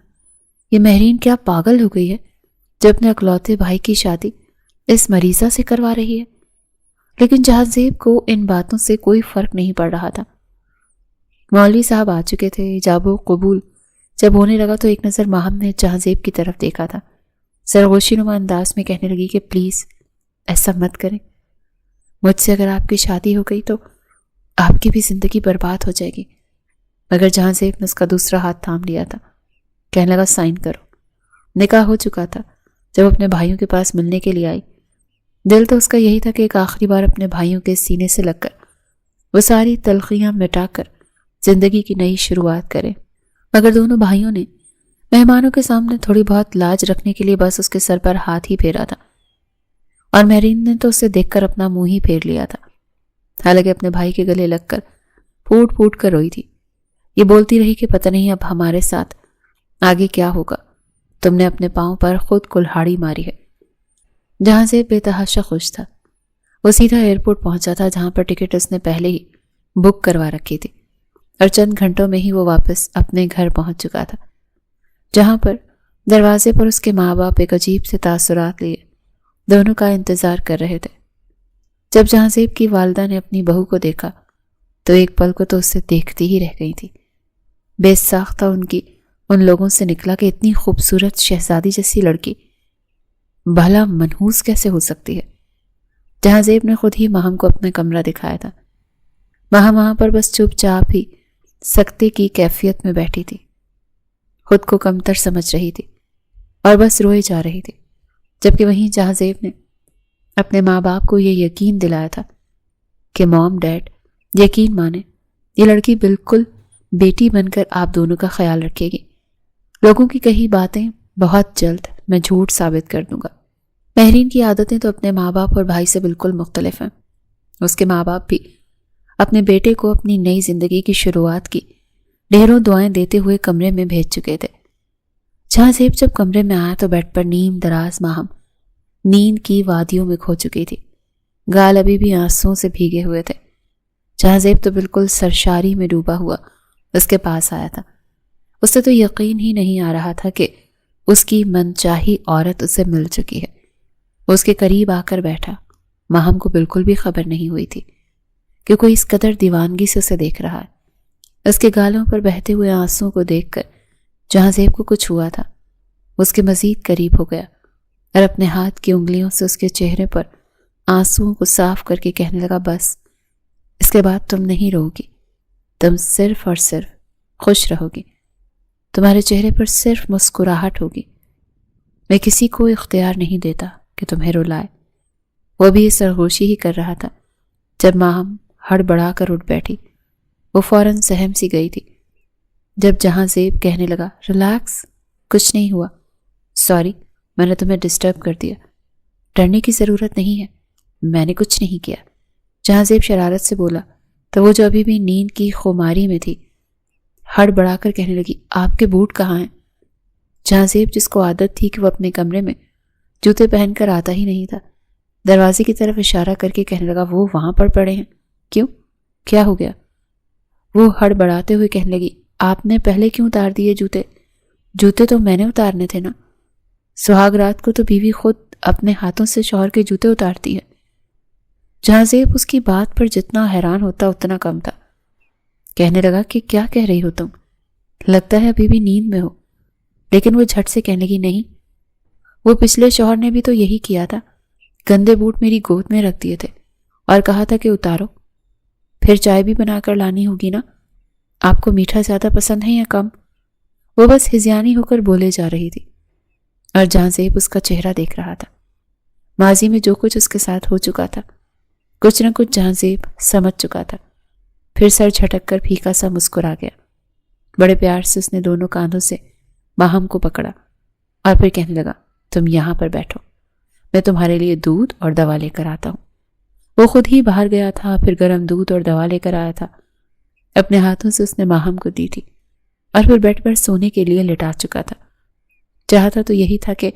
یہ مہرین کیا پاگل ہو گئی ہے جو اپنے اکلوتے بھائی کی شادی اس مریضہ سے کروا رہی ہے۔ لیکن جہاں زیب کو ان باتوں سے کوئی فرق نہیں پڑ رہا تھا۔ مولوی صاحب آ چکے تھے۔ ایجاب و قبول جب ہونے لگا تو ایک نظر ماہم نے جہاں زیب کی طرف دیکھا تھا، سرگوشی نما انداز میں کہنے لگی کہ پلیز ایسا مت کریں، مجھ سے اگر آپ کی شادی ہو گئی تو آپ کی بھی زندگی برباد ہو جائے گی۔ مگر جہاں زیب نے اس کا دوسرا ہاتھ تھام لیا تھا، کہنے لگا سائن کرو۔ نکاح ہو چکا تھا۔ جب اپنے بھائیوں کے پاس ملنے کے لیے آئی، دل تو اس کا یہی تھا کہ ایک آخری بار اپنے بھائیوں کے سینے سے لگ کر وہ ساری تلخیاں مٹا کر زندگی کی نئی شروعات کرے، مگر دونوں بھائیوں نے مہمانوں کے سامنے تھوڑی بہت لاج رکھنے کے لیے بس اس کے سر پر ہاتھ ہی پھیرا تھا، اور مہرین نے تو اسے دیکھ کر اپنا منہ ہی پھیر لیا تھا۔ حالانکہ اپنے بھائی کے گلے لگ کر پھوٹ پھوٹ کر روئی تھی۔ یہ بولتی رہی کہ پتہ نہیں اب ہمارے ساتھ آگے کیا ہوگا، تم نے اپنے پاؤں پر خود کلہاڑی ماری ہے۔ جہاں سے بے تحاشا خوش تھا۔ وہ سیدھا ایئرپورٹ پہنچا تھا جہاں پر ٹکٹ اس نے پہلے ہی بک کروا رکھی تھی، اور چند گھنٹوں میں ہی وہ واپس اپنے گھر پہنچ چکا تھا، جہاں پر دروازے پر اس کے ماں باپ ایک عجیب سے تاثرات لیے دونوں کا انتظار کر رہے تھے۔ جب جہاں زیب کی والدہ نے اپنی بہو کو دیکھا تو ایک پل کو تو اسے دیکھتی ہی رہ گئی تھی۔ بے ساختہ ان لوگوں سے نکلا کہ اتنی خوبصورت شہزادی جیسی لڑکی بھلا منحوس کیسے ہو سکتی ہے۔ جہاں زیب نے خود ہی ماہم کو اپنا کمرہ دکھایا تھا۔ ماہم وہاں پر بس چپ چاپ ہی سکتے کی کیفیت میں بیٹھی تھی، خود کو کمتر سمجھ رہی تھی اور بس روئے جا رہی تھی، جبکہ وہیں جہاں زیب نے اپنے ماں باپ کو یہ یقین دلایا تھا کہ موم ڈیڈ یقین مانے، یہ لڑکی بالکل بیٹی بن کر آپ دونوں کا خیال رکھے گی۔ لوگوں کی کہی باتیں بہت جلد میں جھوٹ ثابت کر دوں گا۔ مہرین کی عادتیں تو اپنے ماں باپ اور بھائی سے بالکل مختلف ہیں۔ اس کے ماں باپ بھی اپنے بیٹے کو اپنی نئی زندگی کی شروعات کی ڈھیروں دعائیں دیتے ہوئے کمرے میں بھیج چکے تھے۔ جہاں زیب جب کمرے میں آیا تو بیڈ پر نیم دراز ماہم نیند کی وادیوں میں کھو چکی تھی۔ گال ابھی بھی آنسوؤں سے بھیگے ہوئے تھے۔ جہاں زیب تو بالکل سرشاری میں ڈوبا ہوا اس کے پاس آیا تھا۔ اسے تو یقین ہی نہیں آ رہا تھا کہ اس کی من چاہی عورت اسے مل چکی ہے۔ اس کے قریب آ کر بیٹھا۔ ماہم کو بالکل بھی خبر نہیں ہوئی تھی کہ کوئی اس قدر دیوانگی سے اسے دیکھ رہا ہے۔ اس کے گالوں پر بہتے ہوئے آنسوؤں کو دیکھ کر جہاں زیب کو کچھ ہوا تھا، اس کے مزید قریب ہو گیا اور اپنے ہاتھ کی انگلیوں سے اس کے چہرے پر آنسوؤں کو صاف کر کے کہنے لگا بس اس کے بعد تم نہیں رو گی، تم صرف اور صرف خوش رہو گی، تمہارے چہرے پر صرف مسکراہٹ ہوگی۔ میں کسی کو اختیار نہیں دیتا کہ تمہیں رلائے۔ وہ بھی سرگوشی ہی کر رہا تھا جب ماہم ہڑبڑا کر اٹھ بیٹھی۔ وہ فوراً سہم سی گئی تھی جب جہاں زیب کہنے لگا ریلیکس، کچھ نہیں ہوا، سوری میں نے تمہیں ڈسٹرب کر دیا، ڈرنے کی ضرورت نہیں ہے، میں نے کچھ نہیں کیا۔ جہاں زیب شرارت سے بولا تو وہ جو ابھی بھی نیند کی خماری میں تھی ہڑبڑا کر کہنے لگی، آپ کے بوٹ کہاں ہیں؟ جہاں زیب، جس کو عادت تھی کہ وہ اپنے کمرے میں جوتے پہن کر آتا ہی نہیں تھا، دروازے کی طرف اشارہ کر کے کہنے لگا، وہ وہاں پر پڑے ہیں۔ کیوں؟ کیا ہو گیا؟ وہ ہڑبڑاتے ہوئے کہنے لگی، آپ نے پہلے کیوں اتار دیے جوتے؟ جوتے تو میں نے اتارنے تھے نا۔ سہاگ رات کو تو بیوی خود اپنے ہاتھوں سے شوہر کے جوتے اتارتی ہے۔ جہاں زیب اس کی بات پر جتنا حیران ہوتا اتنا کم تھا۔ کہنے لگا کہ کیا کہہ رہی ہو تم؟ لگتا ہے ابھی بھی نیند میں ہو۔ لیکن وہ جھٹ سے کہنے لگی، نہیں، وہ پچھلے شوہر نے بھی تو یہی کیا تھا، گندے بوٹ میری گود میں رکھ دیے تھے اور کہا تھا کہ اتارو، پھر چائے بھی بنا کر لانی ہوگی نا۔ آپ کو میٹھا زیادہ پسند ہے یا کم؟ وہ بس ہذیانی ہو کر بولے جا رہی تھی اور جہاں زیب اس کا چہرہ دیکھ رہا تھا۔ ماضی میں جو کچھ اس کے ساتھ ہو چکا تھا، کچھ نہ کچھ جہاں زیب سمجھ چکا تھا۔ پھر سر جھٹک کر پھیکا سا مسکرا گیا۔ بڑے پیار سے اس نے دونوں کاندھوں سے باہم کو پکڑا اور پھر کہنے لگا، تم یہاں پر بیٹھو، میں تمہارے لیے دودھ اور دوا لے کر آتا ہوں۔ وہ خود ہی باہر گیا تھا، پھر گرم دودھ اور دوا لے کر آیا تھا۔ اپنے ہاتھوں سے اس نے ماہم کو دی تھی اور پھر بیڈ پر سونے کے لیے لٹا چکا تھا۔ چاہتا تو یہی تھا کہ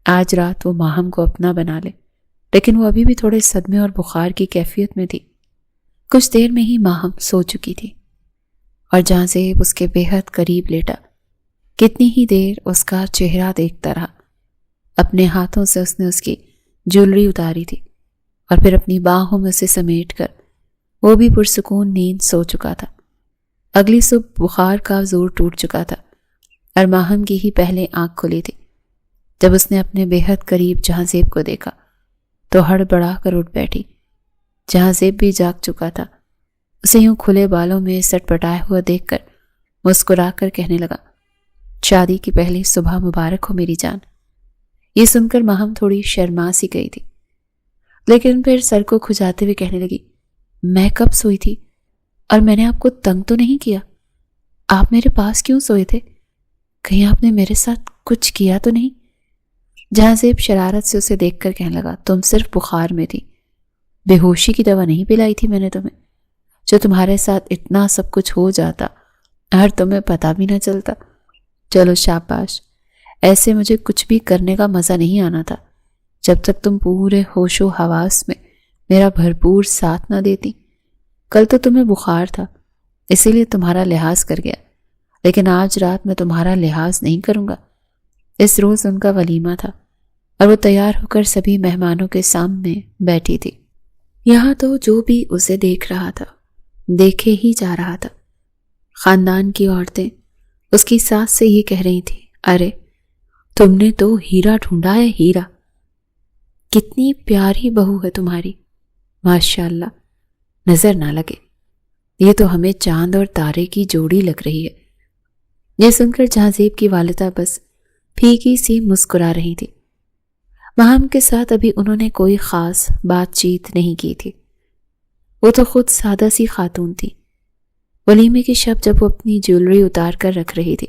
آج رات وہ ماہم کو اپنا بنا لے، لیکن وہ ابھی بھی تھوڑے صدمے اور بخار کی کیفیت میں تھی۔ کچھ دیر میں ہی ماہم سو چکی تھی اور جہاں زیب اس کے بے حد قریب لیٹا کتنی ہی دیر اس کا چہرہ دیکھتا رہا۔ اپنے ہاتھوں سے اس نے اس کی جولری اتاری تھی اور پھر اپنی باہوں میں اسے سمیٹ کر وہ بھی پرسکون نیند سو چکا تھا۔ اگلی صبح بخار کا زور ٹوٹ چکا تھا اور ماہم کی ہی پہلے آنکھ کھلی تھی۔ جب اس نے اپنے بے حد قریب جہاں زیب کو دیکھا تو ہڑبڑا کر اٹھ بیٹھی۔ جہاں زیب بھی جاگ چکا تھا۔ اسے یوں کھلے بالوں میں سٹ پٹایا ہوا دیکھ کر مسکرا کر کہنے لگا، شادی کی پہلی صبح مبارک ہو میری جان۔ یہ سن کر ماہم تھوڑی شرما سی گئی تھی، لیکن پھر سر کو کھجاتے ہوئے کہنے لگی، میں کب سوئی تھی اور میں نے آپ کو تنگ تو نہیں کیا؟ آپ میرے پاس کیوں سوئے تھے؟ کہیں آپ نے میرے ساتھ کچھ کیا تو نہیں؟ جہاں زیب شرارت سے اسے دیکھ کر کہنے لگا، تم صرف بخار میں تھی، بے ہوشی کی دوا نہیں پلائی تھی میں نے تمہیں، جو تمہارے ساتھ اتنا سب کچھ ہو جاتا اور تمہیں پتہ بھی نہ چلتا۔ چلو شاباش، ایسے مجھے کچھ بھی کرنے کا مزہ نہیں آنا تھا جب تک تم پورے ہوش و حواس میں میرا بھرپور ساتھ نہ دیتی۔ کل تو تمہیں بخار تھا، اسی لیے تمہارا لحاظ کر گیا، لیکن آج رات میں تمہارا لحاظ نہیں کروں گا۔ اس روز ان کا ولیمہ تھا اور وہ تیار ہو کر سبھی مہمانوں کے سامنے بیٹھی تھی۔ یہاں تو جو بھی اسے دیکھ رہا تھا دیکھے ہی جا رہا تھا۔ خاندان کی عورتیں اس کی ساس سے یہ کہہ رہی تھیں، ارے تم نے تو ہیرا ڈھونڈا ہے، ہیرا، کتنی پیاری بہو ہے تمہاری، ماشاءاللہ، نظر نہ لگے، یہ تو ہمیں چاند اور تارے کی جوڑی لگ رہی ہے۔ یہ سن کر جہاں زیب کی والدہ بس پھیکی سی مسکرا رہی تھی۔ ماہم کے ساتھ ابھی انہوں نے کوئی خاص بات چیت نہیں کی تھی، وہ تو خود سادہ سی خاتون تھی۔ ولیمے کی شب جب وہ اپنی جیولری اتار کر رکھ رہی تھی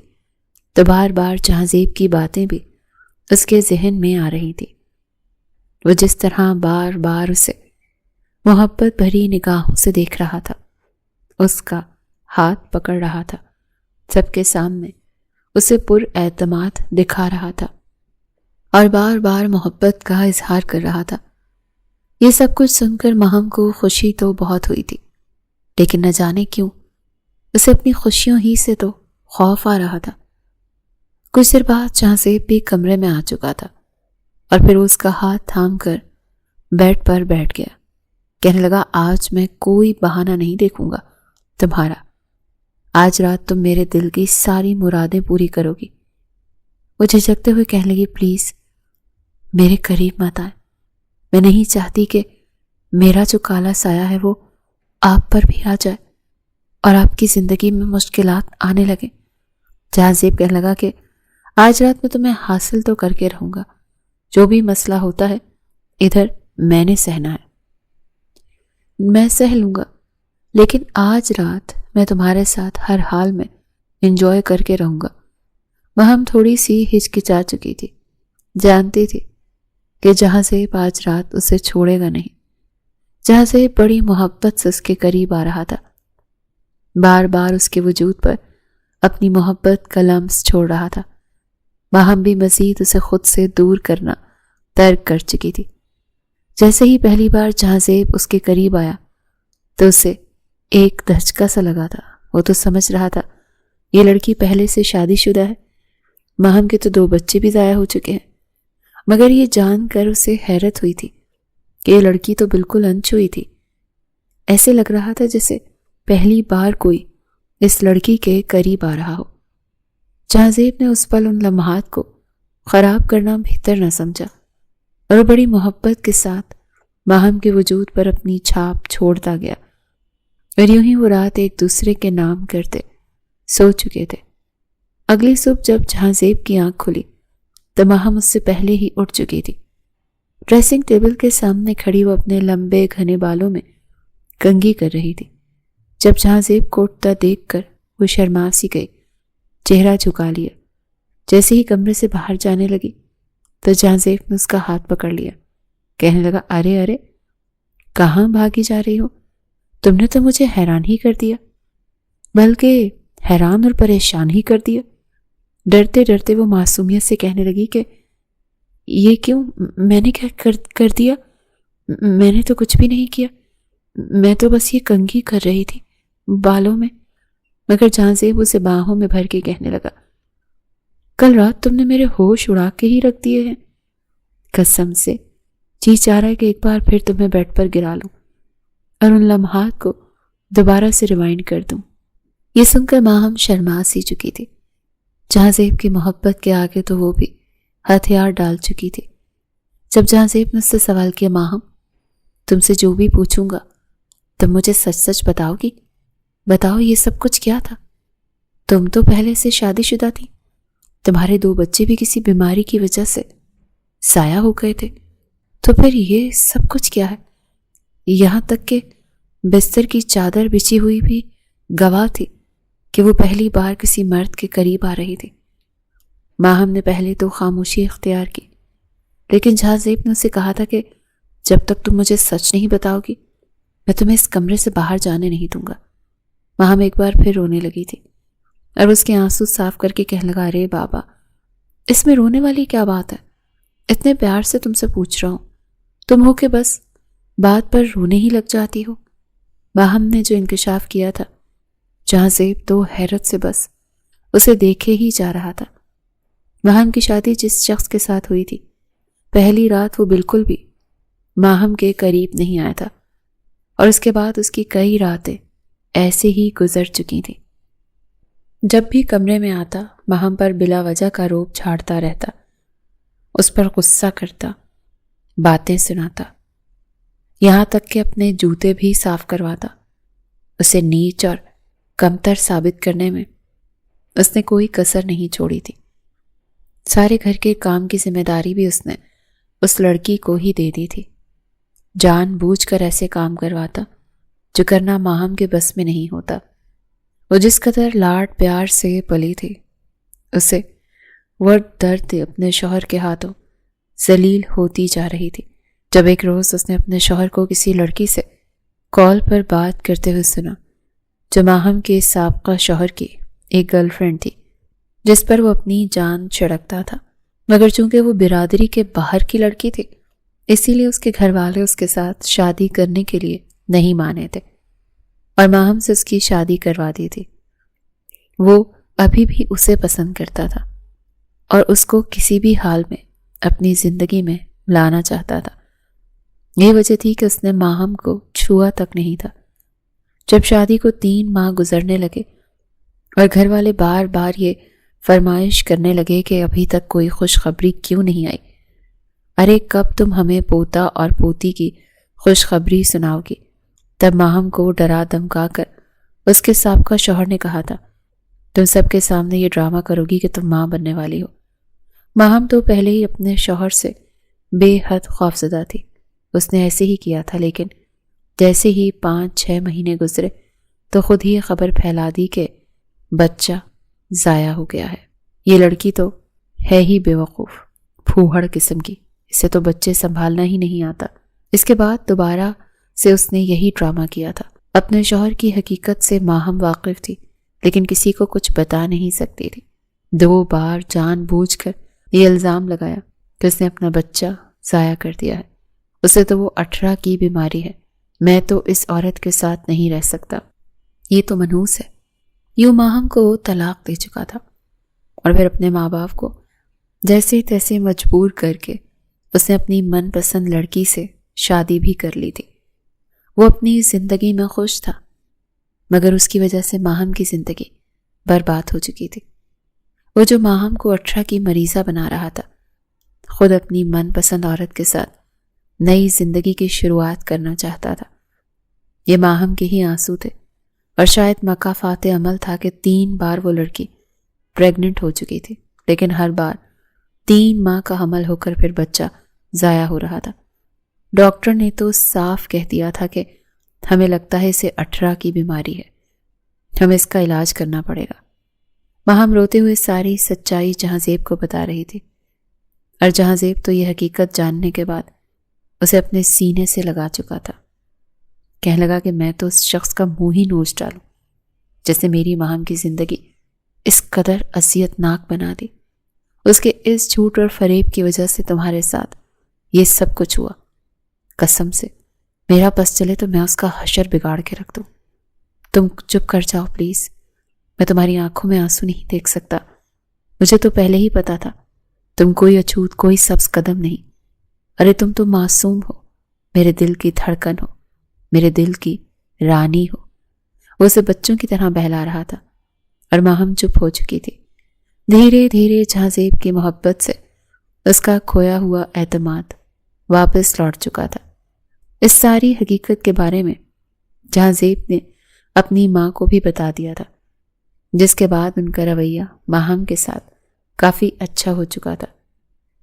تو بار بار جہاں زیب کی باتیں بھی اس کے ذہن میں آ رہی تھی۔ وہ جس طرح بار بار اسے محبت بھری نگاہوں سے دیکھ رہا تھا، اس کا ہاتھ پکڑ رہا تھا، سب کے سامنے اسے پر اعتماد دکھا رہا تھا اور بار بار محبت کا اظہار کر رہا تھا۔ یہ سب کچھ سن کر ماہم کو خوشی تو بہت ہوئی تھی، لیکن نہ جانے کیوں اسے اپنی خوشیوں ہی سے تو خوف آ رہا تھا۔ کچھ دیر بعد جہاں زیب بھی کمرے میں آ چکا تھا اور پھر اس کا ہاتھ تھام کر بیڈ پر بیٹھ گیا۔ کہنے لگا، آج میں کوئی بہانہ نہیں دیکھوں گا تمہارا، آج رات تم میرے دل کی ساری مرادیں پوری کرو گی۔ وہ جھجکتے ہوئے کہنے لگی، پلیز میرے قریب مت آئے، میں نہیں چاہتی کہ میرا جو کالا سایہ ہے وہ آپ پر بھی آ جائے اور آپ کی زندگی میں مشکلات آنے لگے۔ جہاں زیب کہنے لگا کہ آج رات میں تمہیں حاصل تو کر کے رہوں گا، جو بھی مسئلہ ہوتا ہے ادھر میں نے سہنا ہے، میں سہ لوں گا، لیکن آج رات میں تمہارے ساتھ ہر حال میں انجوائے کر کے رہوں گا۔ ماہم تھوڑی سی ہچکچا چکی تھی، جانتی تھی کہ جہاں زیب آج رات اسے چھوڑے گا نہیں، جہاں سے بڑی محبت سے اس کے قریب آ رہا تھا، بار بار اس کے وجود پر اپنی محبت کا لمس چھوڑ رہا تھا۔ ماہم بھی مزید اسے خود سے دور کرنا ترک کر چکی تھی۔ جیسے ہی پہلی بار جہاں زیب اس کے قریب آیا تو اسے ایک دھچکا سا لگا تھا۔ وہ تو سمجھ رہا تھا یہ لڑکی پہلے سے شادی شدہ ہے، ماہم کے تو 2 بچے بھی ضائع ہو چکے ہیں، مگر یہ جان کر اسے حیرت ہوئی تھی کہ یہ لڑکی تو بالکل انچوئی تھی۔ ایسے لگ رہا تھا جیسے پہلی بار کوئی اس لڑکی کے قریب آ رہا ہو۔ جہاں زیب نے اس پل ان لمحات کو خراب کرنا بہتر نہ سمجھا اور بڑی محبت کے ساتھ ماہم کے وجود پر اپنی چھاپ چھوڑتا گیا، اور یوں ہی وہ رات ایک دوسرے کے نام کرتے سو چکے تھے۔ اگلی صبح جب جہاں زیب کی آنکھ کھلی تو ماہم اس سے پہلے ہی اٹھ چکی تھی۔ ڈریسنگ ٹیبل کے سامنے کھڑی وہ اپنے لمبے گھنے بالوں میں کنگھی کر رہی تھی۔ جب جہاں زیب کو اٹھتا دیکھ کر وہ شرما سی گئی، چہرہ جھکا لیا۔ جیسے ہی کمرے سے باہر جانے لگی تو جہاں زیب نے اس کا ہاتھ پکڑ لیا، کہنے لگا، ارے کہاں بھاگی جا رہی ہو؟ تم نے تو مجھے حیران ہی کر دیا، بلکہ حیران اور پریشان ہی کر دیا۔ ڈرتے ڈرتے وہ معصومیت سے کہنے لگی کہ یہ کیوں؟ میں نے کیا کر دیا؟ میں نے تو کچھ بھی نہیں کیا، میں تو بس یہ کنگھی کر رہی تھی بالوں میں۔ مگر جہاں زیب اسے باہوں میں بھر کے کہنے لگا، کل رات تم نے میرے ہوش اڑا کے ہی رکھ دیے ہیں، قسم سے جی چاہ رہا ہے کہ ایک بار پھر تمہیں بیڈ پر گرا لوں اور ان لمحات کو دوبارہ سے ریوائنڈ کر دوں۔ یہ سن کر ماہم شرما سی چکی تھی۔ جہاں زیب کی محبت کے آگے تو وہ بھی ہتھیار ڈال چکی تھی۔ جب جہاں زیب نے اس سے سوال کیا، ماہم تم سے جو بھی پوچھوں گا تم مجھے سچ سچ بتاؤ گی؟ بتاؤ یہ سب کچھ کیا تھا؟ تم تو پہلے سے شادی شدہ تھی، تمہارے 2 بچے بھی کسی بیماری کی وجہ سے ضائع ہو گئے تھے، تو پھر یہ سب کچھ کیا ہے؟ یہاں تک کہ بستر کی چادر بچھی ہوئی بھی گواہ تھی کہ وہ پہلی بار کسی مرد کے قریب آ رہی تھی۔ ماہم نے پہلے تو خاموشی اختیار کی، لیکن جہاں زیب نے اسے کہا تھا کہ جب تک تم مجھے سچ نہیں بتاؤ گی میں تمہیں اس کمرے سے باہر جانے نہیں دوں گا۔ ماہم ایک بار پھر رونے لگی تھی اور اس کے آنسو صاف کر کے کہنے لگا، ارے بابا اس میں رونے والی کیا بات ہے؟ اتنے پیار سے تم سے پوچھ رہا ہوں، تم ہو کہ بس بات پر رونے ہی لگ جاتی ہو۔ ماہم نے جو انکشاف کیا تھا، جہاں زیب تو حیرت سے بس اسے دیکھے ہی جا رہا تھا۔ ماہم کی شادی جس شخص کے ساتھ ہوئی تھی، پہلی رات وہ بالکل بھی ماہم کے قریب نہیں آیا تھا، اور اس کے بعد اس کی کئی راتیں ایسے ہی گزر چکی تھیں۔ جب بھی کمرے میں آتا ماہم پر بلا وجہ کا روب جھاڑتا رہتا، اس پر غصہ کرتا، باتیں سناتا، یہاں تک کہ اپنے جوتے بھی صاف کرواتا۔ اسے نیچ اور کمتر ثابت کرنے میں اس نے کوئی کسر نہیں چھوڑی تھی۔ سارے گھر کے کام کی ذمہ داری بھی اس نے اس لڑکی کو ہی دے دی تھی۔ جان بوجھ کر ایسے کام کرواتا جو کرنا ماہم کے بس میں نہیں ہوتا۔ وہ جس قدر لاڈ پیار سے پلی تھی، اسے ورد درد اپنے شوہر کے ہاتھوں ذلیل ہوتی جا رہی تھی۔ جب ایک روز اس نے اپنے شوہر کو کسی لڑکی سے کال پر بات کرتے ہوئے سنا، جو ماہم کے سابقہ شوہر کی ایک گرل فرینڈ تھی، جس پر وہ اپنی جان چھڑکتا تھا، مگر چونکہ وہ برادری کے باہر کی لڑکی تھی، اسی لیے اس کے گھر والے اس کے ساتھ شادی کرنے کے لیے نہیں مانے تھے اور ماہم سے اس کی شادی کروا دی تھی۔ وہ ابھی بھی اسے پسند کرتا تھا اور اس کو کسی بھی حال میں اپنی زندگی میں لانا چاہتا تھا۔ یہ وجہ تھی کہ اس نے ماہم کو چھوا تک نہیں تھا۔ جب شادی کو 3 ماہ گزرنے لگے اور گھر والے بار بار یہ فرمائش کرنے لگے کہ ابھی تک کوئی خوشخبری کیوں نہیں آئی، ارے کب تم ہمیں پوتا اور پوتی کی خوشخبری سناؤ گی، تب ماہم کو ڈرا دھمکا کر اس کے سابقہ شوہر نے کہا تھا، تم سب کے سامنے یہ ڈرامہ کرو گی کہ تم ماں بننے والی ہو۔ ماہم تو پہلے ہی اپنے شوہر سے بے حد خوفزدہ تھی، اس نے ایسے ہی کیا تھا، لیکن جیسے ہی 5-6 مہینے گزرے تو خود ہی خبر پھیلا دی کہ بچہ ضائع ہو گیا ہے۔ یہ لڑکی تو ہے ہی بے وقوف، پھوہڑ قسم کی، اسے تو بچے سنبھالنا ہی نہیں آتا۔ اس کے بعد دوبارہ سے اس نے یہی ڈرامہ کیا تھا۔ اپنے شوہر کی حقیقت سے ماہم واقف تھی، لیکن کسی کو کچھ بتا نہیں سکتی تھی۔ 2 بار جان بوجھ کر یہ الزام لگایا کہ اس نے اپنا بچہ ضائع کر دیا ہے۔ اسے تو وہ 18 کی بیماری ہے۔ میں تو اس عورت کے ساتھ نہیں رہ سکتا، یہ تو منحوس ہے۔ یوں ماہم کو طلاق دے چکا تھا، اور پھر اپنے ماں باپ کو جیسے تیسے مجبور کر کے اس نے اپنی من پسند لڑکی سے شادی بھی کر لی تھی۔ وہ اپنی زندگی میں خوش تھا، مگر اس کی وجہ سے ماہم کی زندگی برباد ہو چکی تھی۔ وہ جو ماہم کو 18 کی مریضہ بنا رہا تھا، خود اپنی من پسند عورت کے ساتھ نئی زندگی کی شروعات کرنا چاہتا تھا۔ یہ ماہم کے ہی آنسو تھے، اور شاید مکافات عمل تھا کہ 3 بار وہ لڑکی پریگننٹ ہو چکی تھی، لیکن ہر بار 3 ماہ کا حمل ہو کر پھر بچہ ضائع ہو رہا تھا۔ ڈاکٹر نے تو صاف کہہ دیا تھا کہ ہمیں لگتا ہے اسے 18 کی بیماری ہے، ہمیں اس کا علاج کرنا پڑے گا۔ ماہم روتے ہوئے ساری سچائی جہاں زیب کو بتا رہی تھی، اور جہاں زیب تو یہ حقیقت جاننے کے بعد اسے اپنے سینے سے لگا چکا تھا۔ کہنے لگا کہ میں تو اس شخص کا منہ ہی نوچ ڈالوں جس نے میری ماہم کی زندگی اس قدر اذیت ناک بنا دی۔ اس کے اس جھوٹ اور فریب کی وجہ سے تمہارے ساتھ یہ سب کچھ ہوا۔ قسم سے میرا بس چلے تو میں اس کا حشر بگاڑ کے رکھ دوں۔ تم چپ کر جاؤ پلیز، میں تمہاری آنکھوں میں آنسو نہیں دیکھ سکتا۔ مجھے تو پہلے ہی پتا تھا تم کوئی اچھوت، کوئی سبز قدم نہیں۔ ارے تم تو معصوم ہو، میرے دل کی دھڑکن ہو، میرے دل کی رانی ہو۔ وہ اسے بچوں کی طرح بہلا رہا تھا، اور ماہم چپ ہو چکی تھی۔ دھیرے دھیرے جہاں زیب کی محبت سے اس کا کھویا ہوا اعتماد واپس لوٹ چکا تھا۔ اس ساری حقیقت کے بارے میں جہاں زیب نے اپنی ماں کو بھی بتا دیا تھا، جس کے بعد ان کا رویہ ماہم کے ساتھ کافی اچھا ہو چکا تھا۔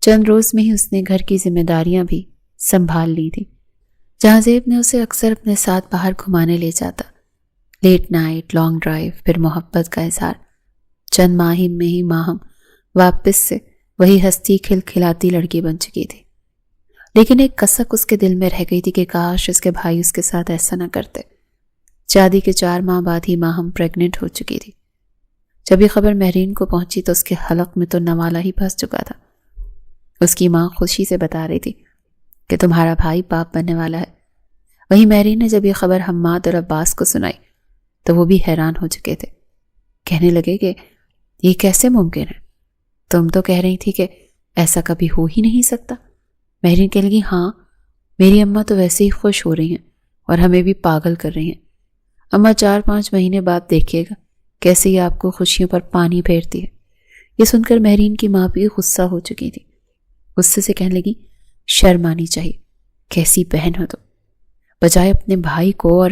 چند روز میں ہی اس نے گھر کی ذمہ داریاں بھی سنبھال لی تھی۔ جہاں زیب نے اسے اکثر اپنے ساتھ باہر گھمانے لے جاتا، لیٹ نائٹ، لانگ ڈرائیو، پھر محبت کا اظہار۔ چند ماہ میں ہی ماہم واپس سے وہی ہستی کھلکھلاتی لڑکی بن چکی تھی، لیکن ایک کسک اس کے دل میں رہ گئی تھی کہ کاش اس کے بھائی اس کے ساتھ ایسا نہ کرتے۔ شادی کے 4 ماہ بعد ہی ماہم پریگننٹ ہو چکی تھی۔ جب یہ خبر مہرین کو پہنچی تو اس کے حلق میں تو نوالا ہی پھنس چکا تھا۔ اس کی ماں خوشی سے بتا رہی تھی کہ تمہارا بھائی باپ بننے والا ہے۔ وہیں مہرین نے جب یہ خبر حماد اور عباس کو سنائی تو وہ بھی حیران ہو چکے تھے۔ کہنے لگے کہ یہ کیسے ممکن ہے؟ تم تو کہہ رہی تھی کہ ایسا کبھی ہو ہی نہیں سکتا۔ مہرین کہنے لگی، ہاں میری اماں تو ویسے ہی خوش ہو رہی ہیں اور ہمیں بھی پاگل کر رہی ہیں۔ اماں 4-5 مہینے بعد دیکھیے گا کیسے یہ آپ کو خوشیوں پر پانی پھیرتی ہے۔ یہ سن کر مہرین کی ماں بھی غصہ ہو چکی تھی۔ غصے سے کہنے لگی، شرم آنی چاہیے، کیسی بہن ہو تم۔ بجائے اپنے بھائی کو اور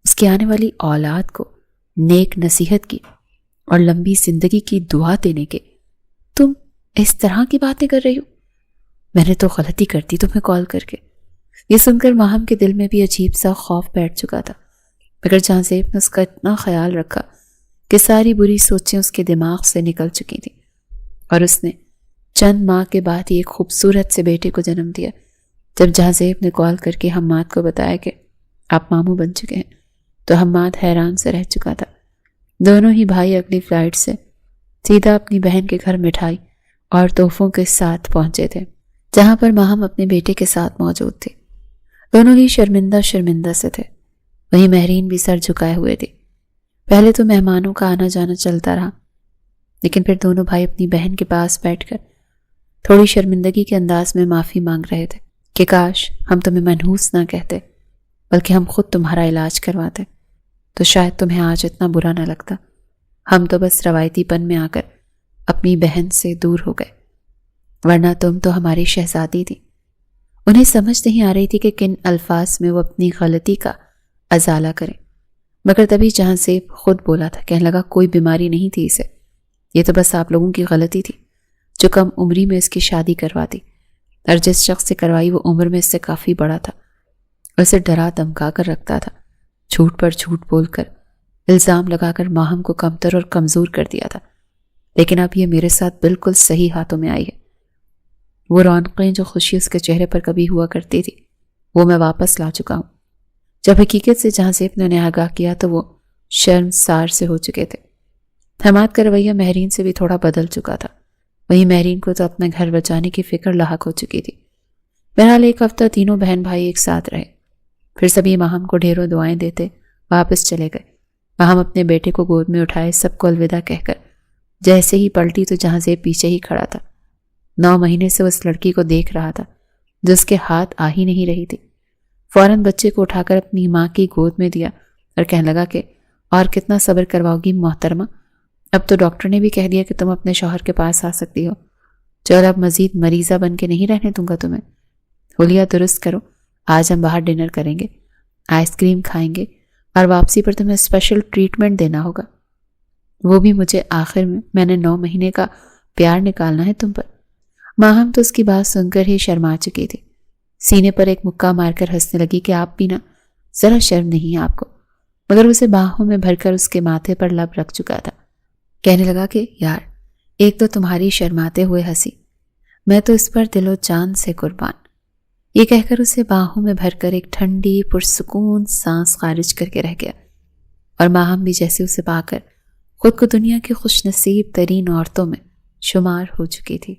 اس کی آنے والی اولاد کو نیک نصیحت کی اور لمبی زندگی کی دعا دینے کے، تم اس طرح کی باتیں کر رہی ہو۔ میں نے تو غلطی کر دی تمہیں کال کر کے۔ یہ سن کر ماہم کے دل میں بھی عجیب سا خوف بیٹھ چکا تھا، مگر جہاں زیب نے اس کا اتنا خیال رکھا کہ ساری بری سوچیں اس کے دماغ سے نکل چکی تھیں، اور اس نے چند ماہ کے بعد ہی ایک خوبصورت سے بیٹے کو جنم دیا۔ جب جہاں زیب نے کال کر کے حماد کو بتایا کہ آپ ماموں بن چکے ہیں تو حماد حیران سے رہ چکا تھا۔ دونوں ہی بھائی اگلی فلائٹ سے سیدھا اپنی بہن کے گھر مٹھائی اور تحفوں کے ساتھ پہنچے تھے، جہاں پر ماہم اپنے بیٹے کے ساتھ موجود تھی۔ دونوں ہی شرمندہ سے تھے، وہیں مہرین بھی سر جھکائے ہوئے تھی۔ پہلے تو مہمانوں کا آنا جانا چلتا رہا، لیکن پھر دونوں بھائی اپنی بہن کے پاس بیٹھ کر تھوڑی شرمندگی کے انداز میں معافی مانگ رہے تھے کہ کاش ہم تمہیں منحوس نہ کہتے، بلکہ ہم خود تمہارا علاج کرواتے تو شاید تمہیں آج اتنا برا نہ لگتا۔ ہم تو بس روایتی پن میں آ کر اپنی بہن سے دور ہو گئے، ورنہ تم تو ہماری شہزادی تھی۔ انہیں سمجھ نہیں آ رہی تھی کہ کن الفاظ میں وہ اپنی غلطی کا ازالہ کریں، مگر تبھی جہاں زیب خود بولا تھا۔ کہنے لگا، کوئی بیماری نہیں تھی اسے، یہ تو بس آپ لوگوں کی غلطی تھی جو کم عمری میں اس کی شادی کرواتی، اور جس شخص سے کروائی وہ عمر میں اس سے کافی بڑا تھا، اسے ڈرا دھمکا کر رکھتا تھا، جھوٹ پر جھوٹ بول کر، الزام لگا کر ماہم کو کمتر اور کمزور کر دیا تھا۔ لیکن اب یہ میرے ساتھ بالکل صحیح ہاتھوں میں آئی ہے۔ وہ رونقیں جو خوشی اس کے چہرے پر کبھی ہوا کرتی تھی وہ میں واپس لا چکا ہوں۔ جب حقیقت سے جہاں زیب نے انہیں آگاہ کیا تو وہ شرمسار سے ہو چکے تھے۔ حماد کا رویہ مہرین سے بھی تھوڑا بدل چکا تھا، وہیں مہرین کو تو اپنا گھر بچانے کی فکر لاحق ہو چکی تھی۔ بہرحال ایک ہفتہ تینوں بہن بھائی ایک ساتھ رہے، پھر سبھی ماہم کو ڈھیروں دعائیں دیتے واپس چلے گئے۔ ماہم اپنے بیٹے کو گود میں اٹھائے سب کو الوداع کہہ کر جیسے ہی پلٹی تو جہاں زیب پیچھے ہی کھڑا تھا۔ 9 مہینے سے اس لڑکی کو دیکھ رہا تھا جو اس کے ہاتھ آ ہی نہیں رہی تھی۔ فوراً بچے کو اٹھا کر اپنی ماں کی گود میں دیا اور کہنے لگا کہ اور کتنا صبر کرواؤ گی محترمہ، اب تو ڈاکٹر نے بھی کہہ دیا کہ تم اپنے شوہر کے پاس آ سکتی ہو، چل اب مزید مریضہ بن کے نہیں رہنے دوں گا تمہیں۔ حلیہ درست کرو، آج ہم باہر ڈنر کریں گے، آئس کریم کھائیں گے اور واپسی پر تمہیں اسپیشل ٹریٹمنٹ دینا ہوگا، وہ بھی مجھے۔ آخر میں نے 9 مہینے کا پیار نکالنا ہے تم پر۔ ماہم تو اس کی بات سن کر ہی شرما چکی تھی، سینے پر ایک مکہ مار کر ہنسنے لگی کہ آپ بھی نا، ذرا شرم نہیں ہے آپ کو، مگر اسے باہوں میں بھر کر اس کے ماتھے پر لب رکھ چکا تھا۔ کہنے لگا کہ یار ایک تو تمہاری شرماتے ہوئے ہنسی، میں تو اس پر دل و جان سے قربان۔ یہ کہہ کر اسے باہوں میں بھر کر ایک ٹھنڈی پرسکون سانس خارج کر کے رہ گیا، اور ماہم بھی جیسے اسے پا کر خود کو دنیا کی خوش نصیب ترین عورتوں میں شمار ہو چکی تھی۔